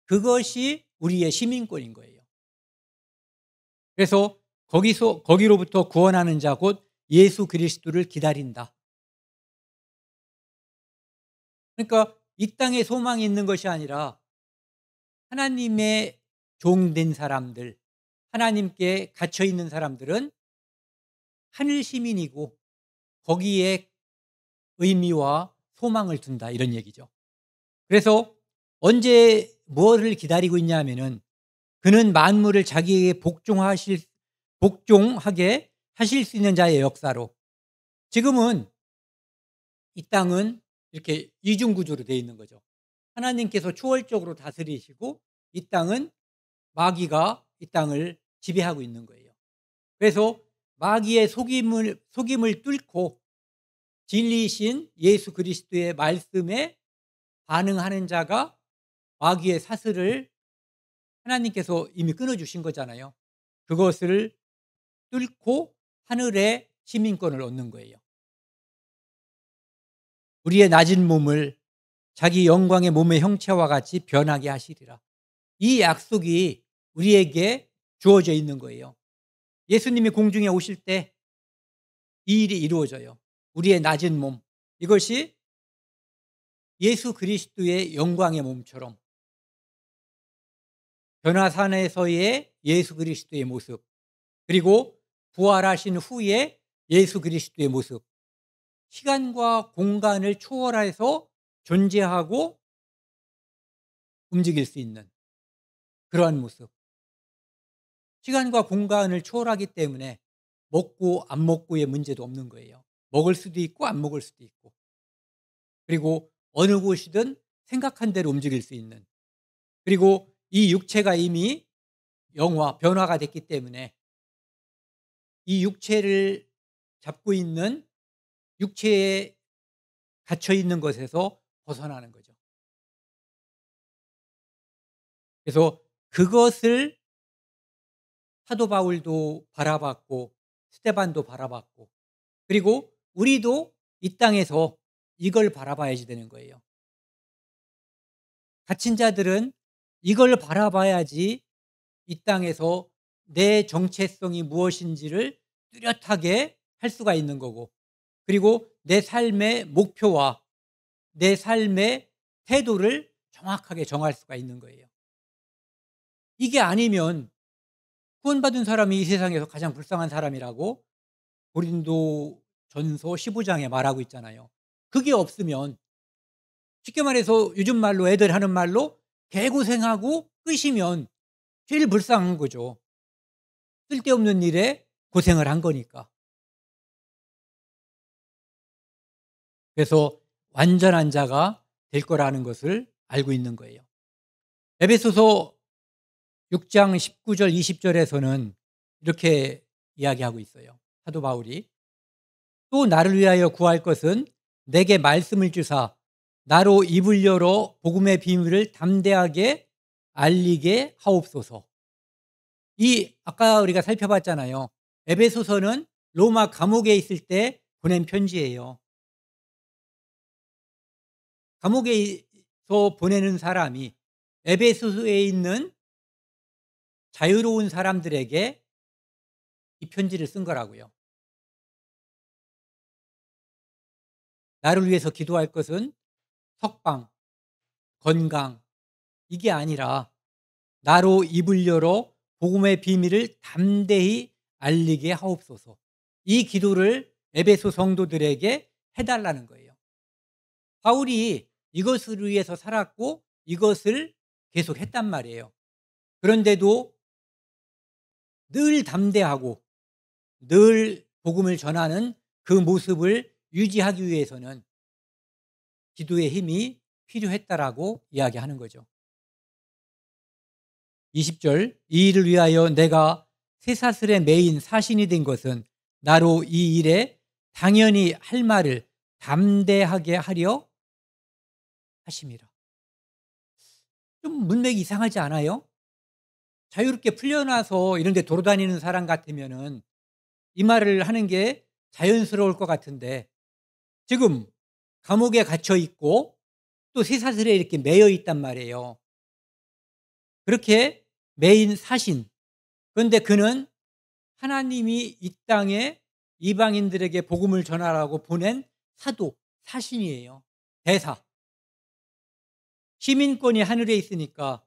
그것이 우리의 시민권인 거예요. 그래서 거기로부터 구원하는 자 곧 예수 그리스도를 기다린다. 그러니까 이 땅에 소망이 있는 것이 아니라 하나님의 종된 사람들, 하나님께 갇혀 있는 사람들은 하늘 시민이고 거기에 의미와 소망을 둔다 이런 얘기죠. 그래서 언제 무엇을 기다리고 있냐면은 그는 만물을 자기에게 복종하게 하실 수 있는 자의 역사로 지금은 이 땅은 이렇게 이중 구조로 되어 있는 거죠. 하나님께서 초월적으로 다스리시고 이 땅은 마귀가 이 땅을 지배하고 있는 거예요. 그래서 마귀의 속임을 뚫고 진리이신 예수 그리스도의 말씀에 반응하는 자가 마귀의 사슬을 하나님께서 이미 끊어 주신 거잖아요. 그것을 뚫고 하늘의 시민권을 얻는 거예요. 우리의 낮은 몸을 자기 영광의 몸의 형체와 같이 변하게 하시리라. 이 약속이 우리에게 주어져 있는 거예요. 예수님이 공중에 오실 때 이 일이 이루어져요. 우리의 낮은 몸, 이것이 예수 그리스도의 영광의 몸처럼 변화산에서의 예수 그리스도의 모습, 그리고 부활하신 후에 예수 그리스도의 모습, 시간과 공간을 초월해서 존재하고 움직일 수 있는 그러한 모습. 시간과 공간을 초월하기 때문에 먹고 안 먹고의 문제도 없는 거예요. 먹을 수도 있고 안 먹을 수도 있고. 그리고 어느 곳이든 생각한 대로 움직일 수 있는. 그리고 이 육체가 이미 변화가 됐기 때문에 이 육체를 잡고 있는 육체에 갇혀 있는 것에서 벗어나는 거죠. 그래서 그것을 사도 바울도 바라봤고 스데반도 바라봤고 그리고 우리도 이 땅에서 이걸 바라봐야지 되는 거예요. 갇힌 자들은 이걸 바라봐야지 이 땅에서 내 정체성이 무엇인지를 뚜렷하게 할 수가 있는 거고, 그리고 내 삶의 목표와 내 삶의 태도를 정확하게 정할 수가 있는 거예요. 이게 아니면 구원받은 사람이 이 세상에서 가장 불쌍한 사람이라고 고린도전서 15장에 말하고 있잖아요. 그게 없으면, 쉽게 말해서 요즘 말로 애들 하는 말로 개고생하고 끝이면 제일 불쌍한 거죠. 쓸데없는 일에 고생을 한 거니까. 그래서 완전한 자가 될 거라는 것을 알고 있는 거예요. 에베소서 6장 19절 20절에서는 이렇게 이야기하고 있어요. 사도 바울이 또 나를 위하여 구할 것은 내게 말씀을 주사 나로 입을 열어 복음의 비밀을 담대하게 알리게 하옵소서. 이 아까 우리가 살펴봤잖아요. 에베소서는 로마 감옥에 있을 때 보낸 편지예요. 감옥에서 보내는 사람이 에베소서에 있는 자유로운 사람들에게 이 편지를 쓴 거라고요. 나를 위해서 기도할 것은 석방, 건강, 이게 아니라 나로 입을 열어 복음의 비밀을 담대히 알리게 하옵소서. 이 기도를 에베소 성도들에게 해달라는 거예요. 바울이 이것을 위해서 살았고 이것을 계속 했단 말이에요. 그런데도 늘 담대하고 늘 복음을 전하는 그 모습을 유지하기 위해서는 기도의 힘이 필요했다라고 이야기하는 거죠. 20절 이 일을 위하여 내가 쇠사슬에 매인 사신이 된 것은 나로 이 일에 당연히 할 말을 담대하게 하려 하심이라. 좀 문맥이 이상하지 않아요? 자유롭게 풀려나서 이런 데 돌아다니는 사람 같으면은 이 말을 하는 게 자연스러울 것 같은데, 지금 감옥에 갇혀 있고 또 쇠사슬에 이렇게 매여 있단 말이에요. 그렇게 매인 사신. 그런데 그는 하나님이 이 땅에 이방인들에게 복음을 전하라고 보낸 사도, 사신이에요. 대사. 시민권이 하늘에 있으니까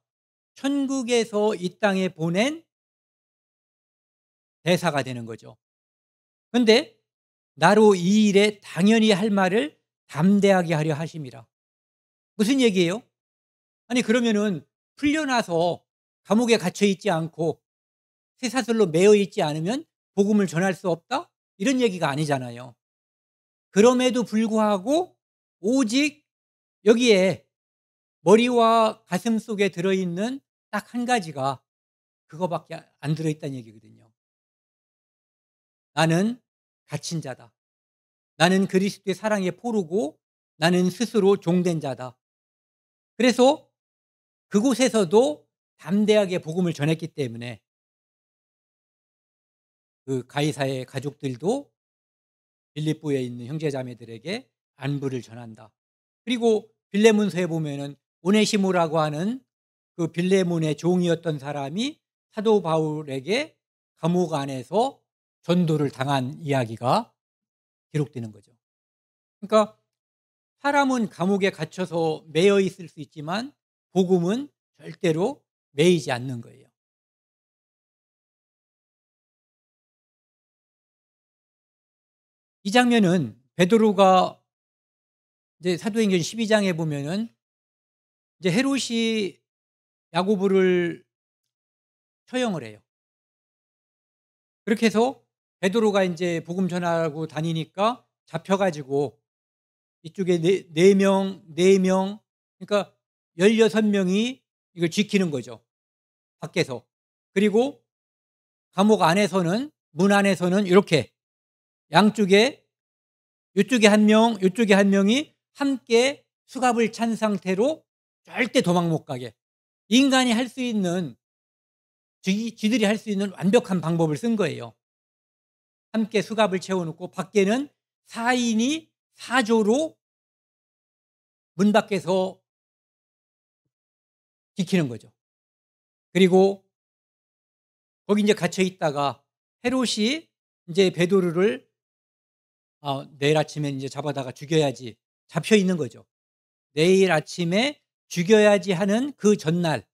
천국에서 이 땅에 보낸 대사가 되는 거죠. 그런데 나로 이 일에 당연히 할 말을 담대하게 하려 하심이라. 무슨 얘기예요? 아니 그러면은 풀려나서 감옥에 갇혀 있지 않고 쇠사슬로 매여 있지 않으면 복음을 전할 수 없다? 이런 얘기가 아니잖아요. 그럼에도 불구하고 오직 여기에 머리와 가슴 속에 들어있는 딱 한 가지가 그거밖에 안 들어있다는 얘기거든요. 나는 갇힌 자다. 나는 그리스도의 사랑에 포르고 나는 스스로 종된 자다. 그래서 그곳에서도 담대하게 복음을 전했기 때문에 그 가이사의 가족들도 빌립보에 있는 형제자매들에게 안부를 전한다. 그리고 빌레몬서에 보면은 오네시모라고 하는 그 빌레몬의 종이었던 사람이 사도 바울에게 감옥 안에서 전도를 당한 이야기가 기록되는 거죠. 그러니까 사람은 감옥에 갇혀서 매여 있을 수 있지만 복음은 절대로 매이지 않는 거예요. 이 장면은 베드로가 이제 사도행전 12장에 보면은 이제 헤롯이 야고보를 처형을 해요. 그렇게 해서 베드로가 이제 복음 전하고 다니니까 잡혀 가지고 이쪽에 네 명, 그러니까 16명이 이걸 지키는 거죠, 밖에서. 그리고 감옥 안에서는, 문 안에서는 이렇게 양쪽에 이쪽에 한 명, 이쪽에 한 명이 함께 수갑을 찬 상태로 절대 도망 못 가게, 인간이 할 수 있는, 쥐들이 할 수 있는 완벽한 방법을 쓴 거예요. 함께 수갑을 채워 놓고 밖에는 4인이 4조로 문 밖에서 지키는 거죠. 그리고 거기 이제 갇혀 있다가 헤롯이 인제 베드로를 내일 아침에 인제 잡아다가 죽여야지, 잡혀 있는 거죠. 내일 아침에 죽여야지 하는 그 전날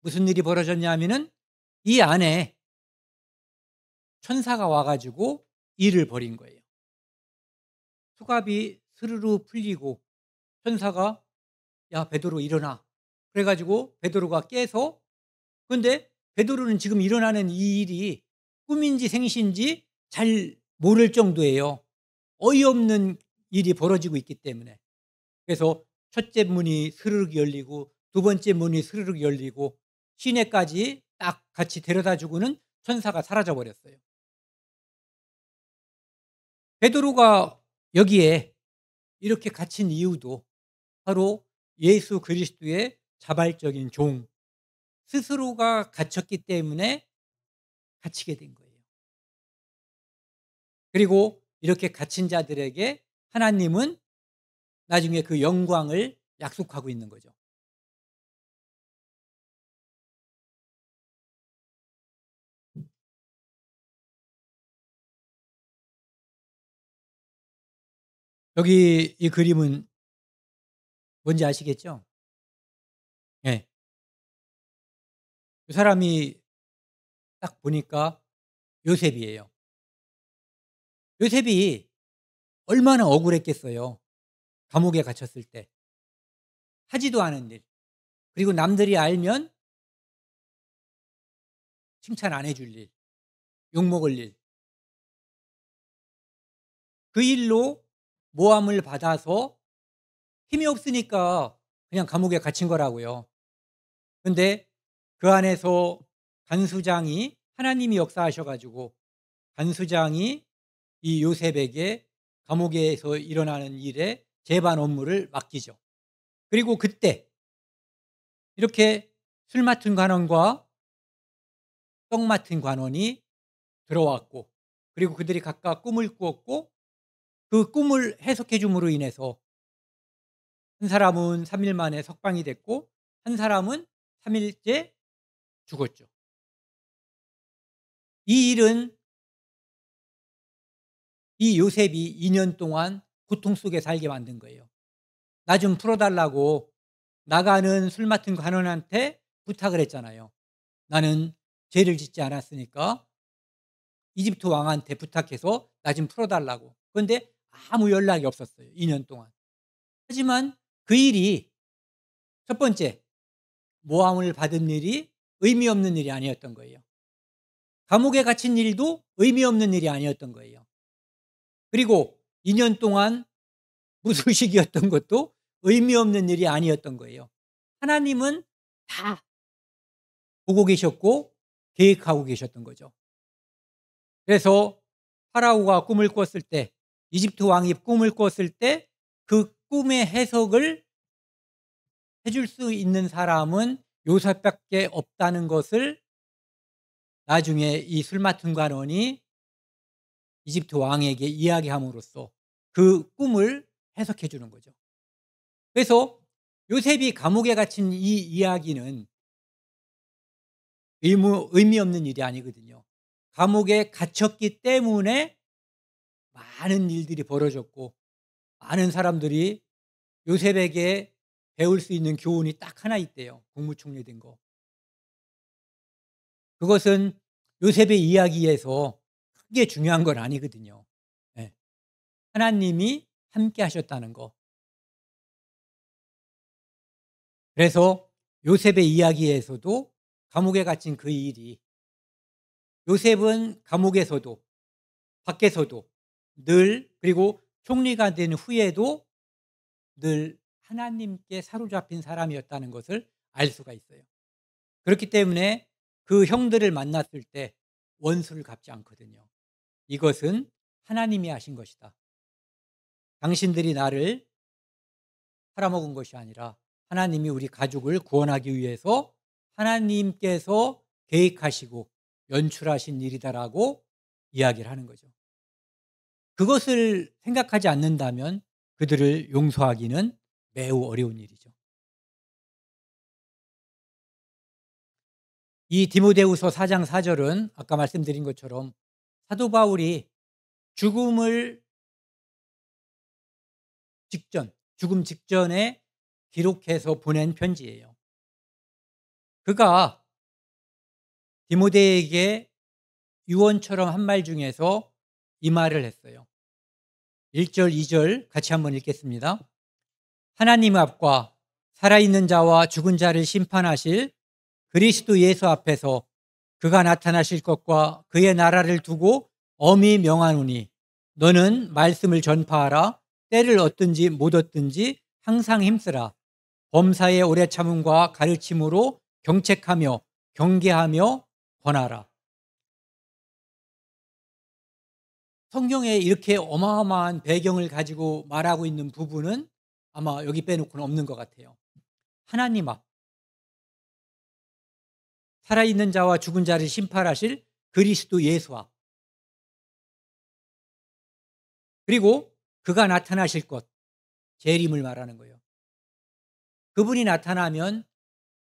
무슨 일이 벌어졌냐 하면은 이 안에 천사가 와 가지고 일을 벌인 거예요. 수갑이 스르르 풀리고 천사가 "야 베드로 일어나." 그래 가지고 베드로가 깨서, 근데 베드로는 지금 일어나는 이 일이 꿈인지 생시인지 잘 모를 정도예요. 어이없는 일이 벌어지고 있기 때문에. 그래서 첫째 문이 스르륵 열리고 두 번째 문이 스르륵 열리고 시내까지 딱 같이 데려다 주고는 천사가 사라져 버렸어요. 베드로가 여기에 이렇게 갇힌 이유도 바로 예수 그리스도의 자발적인 종, 스스로가 갇혔기 때문에 갇히게 된 거예요. 그리고 이렇게 갇힌 자들에게 하나님은 나중에 그 영광을 약속하고 있는 거죠. 여기 이 그림은 뭔지 아시겠죠? 예. 그 사람이 딱 보니까 요셉이에요. 요셉이 얼마나 억울했겠어요. 감옥에 갇혔을 때. 하지도 않은 일. 그리고 남들이 알면 칭찬 안 해줄 일. 욕먹을 일. 그 일로 모함을 받아서 힘이 없으니까 그냥 감옥에 갇힌 거라고요. 근데 그 안에서 간수장이, 하나님이 역사하셔 가지고 간수장이 이 요셉에게 감옥에서 일어나는 일에 제반 업무를 맡기죠. 그리고 그때 이렇게 술 맡은 관원과 떡 맡은 관원이 들어왔고, 그리고 그들이 각각 꿈을 꾸었고 그 꿈을 해석해 줌으로 인해서 한 사람은 3일 만에 석방이 됐고 한 사람은 3 일째 죽었죠. 이 일은 이 요셉이 2년 동안 고통 속에 살게 만든 거예요. "나 좀 풀어 달라고 나가는 술 맡은 관원한테 부탁을 했잖아요. 나는 죄를 짓지 않았으니까 이집트 왕한테 부탁해서 나 좀 풀어 달라고." 그런데 아무 연락이 없었어요, 2년 동안. 하지만 그 일이 첫 번째, 모함을 받은 일이 의미 없는 일이 아니었던 거예요. 감옥에 갇힌 일도 의미 없는 일이 아니었던 거예요. 그리고 2년 동안 무소식이었던 것도 의미 없는 일이 아니었던 거예요. 하나님은 다 보고 계셨고 계획하고 계셨던 거죠. 그래서 파라오가 꿈을 꿨을 때, 이집트 왕이 꿈을 꿨을 때 그 꿈의 해석을 해줄 수 있는 사람은 요셉밖에 없다는 것을 나중에 이 술 맡은 관원이 이집트 왕에게 이야기함으로써 그 꿈을 해석해 주는 거죠. 그래서 요셉이 감옥에 갇힌 이 이야기는 의미 없는 일이 아니거든요. 감옥에 갇혔기 때문에 많은 일들이 벌어졌고 많은 사람들이 요셉에게 배울 수 있는 교훈이 딱 하나 있대요, 국무총리 된 거. 그것은 요셉의 이야기에서 크게 중요한 건 아니거든요. 예. 하나님이 함께 하셨다는 거. 그래서 요셉의 이야기에서도 감옥에 갇힌 그 일이, 요셉은 감옥에서도 밖에서도 늘, 그리고 총리가 된 후에도 늘 하나님께 사로잡힌 사람이었다는 것을 알 수가 있어요. 그렇기 때문에 그 형들을 만났을 때 원수를 갚지 않거든요. 이것은 하나님이 하신 것이다. 당신들이 나를 팔아먹은 것이 아니라 하나님이 우리 가족을 구원하기 위해서 하나님께서 계획하시고 연출하신 일이다라고 이야기를 하는 거죠. 그것을 생각하지 않는다면 그들을 용서하기는 매우 어려운 일이죠. 이 디모데후서 4장 4 절은 아까 말씀드린 것처럼 사도 바울이 죽음을 죽음 직전에 기록해서 보낸 편지예요. 그가 디모데에게 유언처럼 한 말 중에서 이 말을 했어요. 1 절, 2절 같이 한번 읽겠습니다. 하나님 앞과 살아있는 자와 죽은 자를 심판하실 그리스도 예수 앞에서 그가 나타나실 것과 그의 나라를 두고 엄히 명하노니 너는 말씀을 전파하라. 때를 얻든지 못 얻든지 항상 힘쓰라. 범사의 오래 참음과 가르침으로 경책하며 경계하며 권하라. 성경에 이렇게 어마어마한 배경을 가지고 말하고 있는 부분은 아마 여기 빼놓고는 없는 것 같아요. 하나님 앞, 살아있는 자와 죽은 자를 심판하실 그리스도 예수 앞, 그리고 그가 나타나실 것, 재림을 말하는 거예요. 그분이 나타나면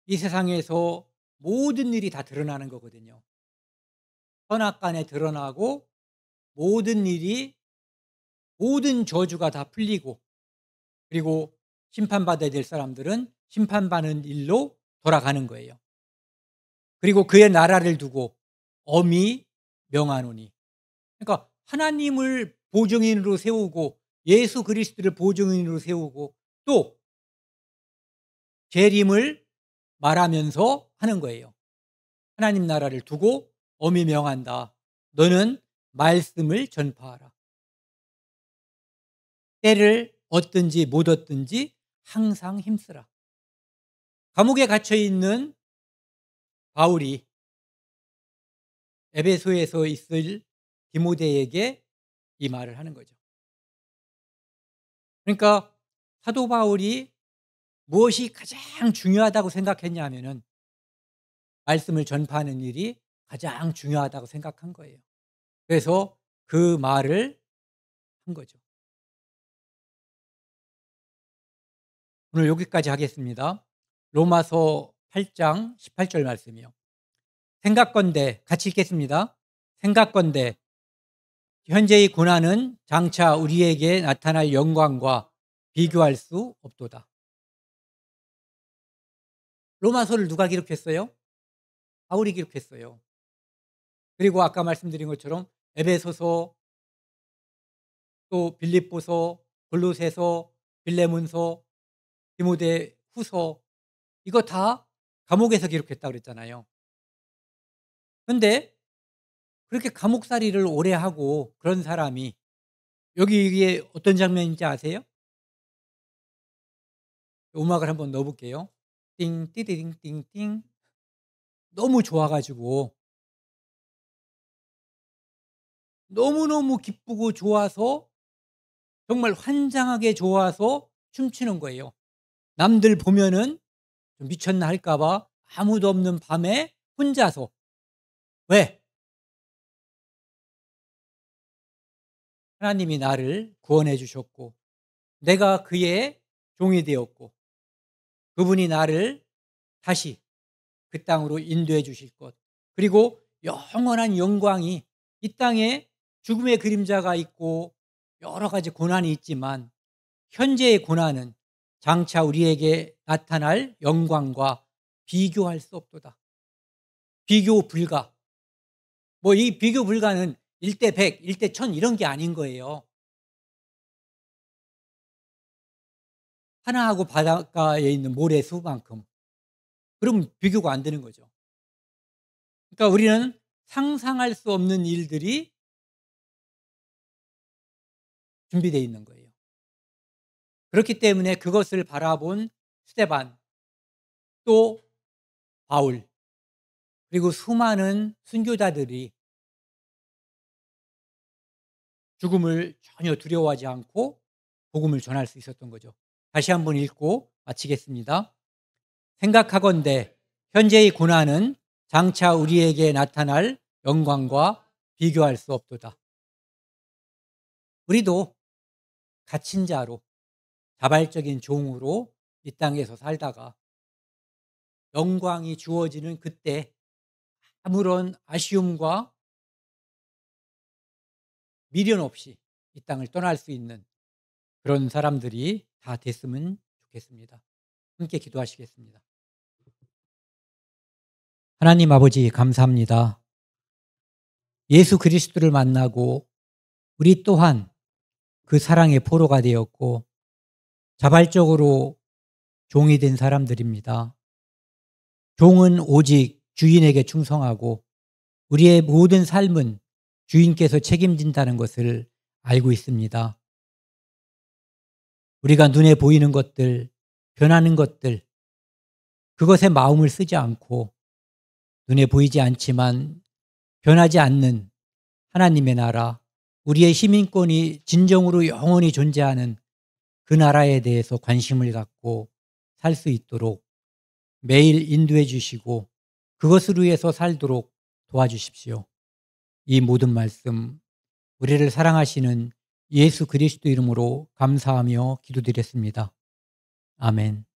이 세상에서 모든 일이 다 드러나는 거거든요. 선악간에 드러나고 모든 일이, 모든 저주가 다 풀리고, 그리고 심판받아야 될 사람들은 심판받는 일로 돌아가는 거예요. 그리고 그의 나라를 두고 엄히 명하노니, 그러니까 하나님을 보증인으로 세우고 예수 그리스도를 보증인으로 세우고 또 재림을 말하면서 하는 거예요. 하나님 나라를 두고 엄히 명한다. 너는 말씀을 전파하라. 때를 얻든지 못 얻든지 항상 힘쓰라. 감옥에 갇혀 있는 바울이 에베소에서 있을 디모데에게 이 말을 하는 거죠. 그러니까 사도 바울이 무엇이 가장 중요하다고 생각했냐 하면은 말씀을 전파하는 일이 가장 중요하다고 생각한 거예요. 그래서 그 말을 한 거죠. 오늘 여기까지 하겠습니다. 로마서 8장 18절 말씀이요. 생각건대 같이 읽겠습니다. 생각건대 현재의 고난은 장차 우리에게 나타날 영광과 비교할 수 없도다. 로마서를 누가 기록했어요? 바울이 기록했어요. 그리고 아까 말씀드린 것처럼 에베소서, 또 빌립보서, 골로새서, 빌레몬서, 디모데후서, 이거 다 감옥에서 기록했다고 그랬잖아요. 근데 그렇게 감옥살이를 오래 하고 그런 사람이 여기 이게 어떤 장면인지 아세요? 음악을 한번 넣어 볼게요. 띵 띠디딩 띵띵. 너무 좋아 가지고 너무너무 기쁘고 좋아서 정말 환장하게 좋아서 춤추는 거예요. 남들 보면은 좀 미쳤나 할까 봐 아무도 없는 밤에 혼자서. 왜? 하나님이 나를 구원해 주셨고 내가 그의 종이 되었고 그분이 나를 다시 그 땅으로 인도해 주실 것, 그리고 영원한 영광이, 이 땅에 죽음의 그림자가 있고 여러 가지 고난이 있지만 현재의 고난은 장차 우리에게 나타날 영광과 비교할 수 없도다. 비교 불가. 뭐 이 비교 불가는 1 대 100, 1 대 1000 이런 게 아닌 거예요. 하나하고 바닷가에 있는 모래수만큼. 그럼 비교가 안 되는 거죠. 그러니까 우리는 상상할 수 없는 일들이 준비되어 있는 거예요. 그렇기 때문에 그것을 바라본 스데반, 또 바울, 그리고 수많은 순교자들이 죽음을 전혀 두려워하지 않고 복음을 전할 수 있었던 거죠. 다시 한번 읽고 마치겠습니다. 생각하건대 현재의 고난은 장차 우리에게 나타날 영광과 비교할 수 없도다. 우리도 갇힌 자로, 자발적인 종으로 이 땅에서 살다가 영광이 주어지는 그때 아무런 아쉬움과 미련 없이 이 땅을 떠날 수 있는 그런 사람들이 다 됐으면 좋겠습니다. 함께 기도하시겠습니다. 하나님 아버지 감사합니다. 예수 그리스도를 만나고 우리 또한 그 사랑의 포로가 되었고 자발적으로 종이 된 사람들입니다. 종은 오직 주인에게 충성하고 우리의 모든 삶은 주인께서 책임진다는 것을 알고 있습니다. 우리가 눈에 보이는 것들, 변하는 것들, 그것에 마음을 쓰지 않고 눈에 보이지 않지만 변하지 않는 하나님의 나라, 우리의 시민권이 진정으로 영원히 존재하는 그 나라에 대해서 관심을 갖고 살 수 있도록 매일 인도해 주시고 그것을 위해서 살도록 도와주십시오. 이 모든 말씀 우리를 사랑하시는 예수 그리스도 이름으로 감사하며 기도드렸습니다. 아멘.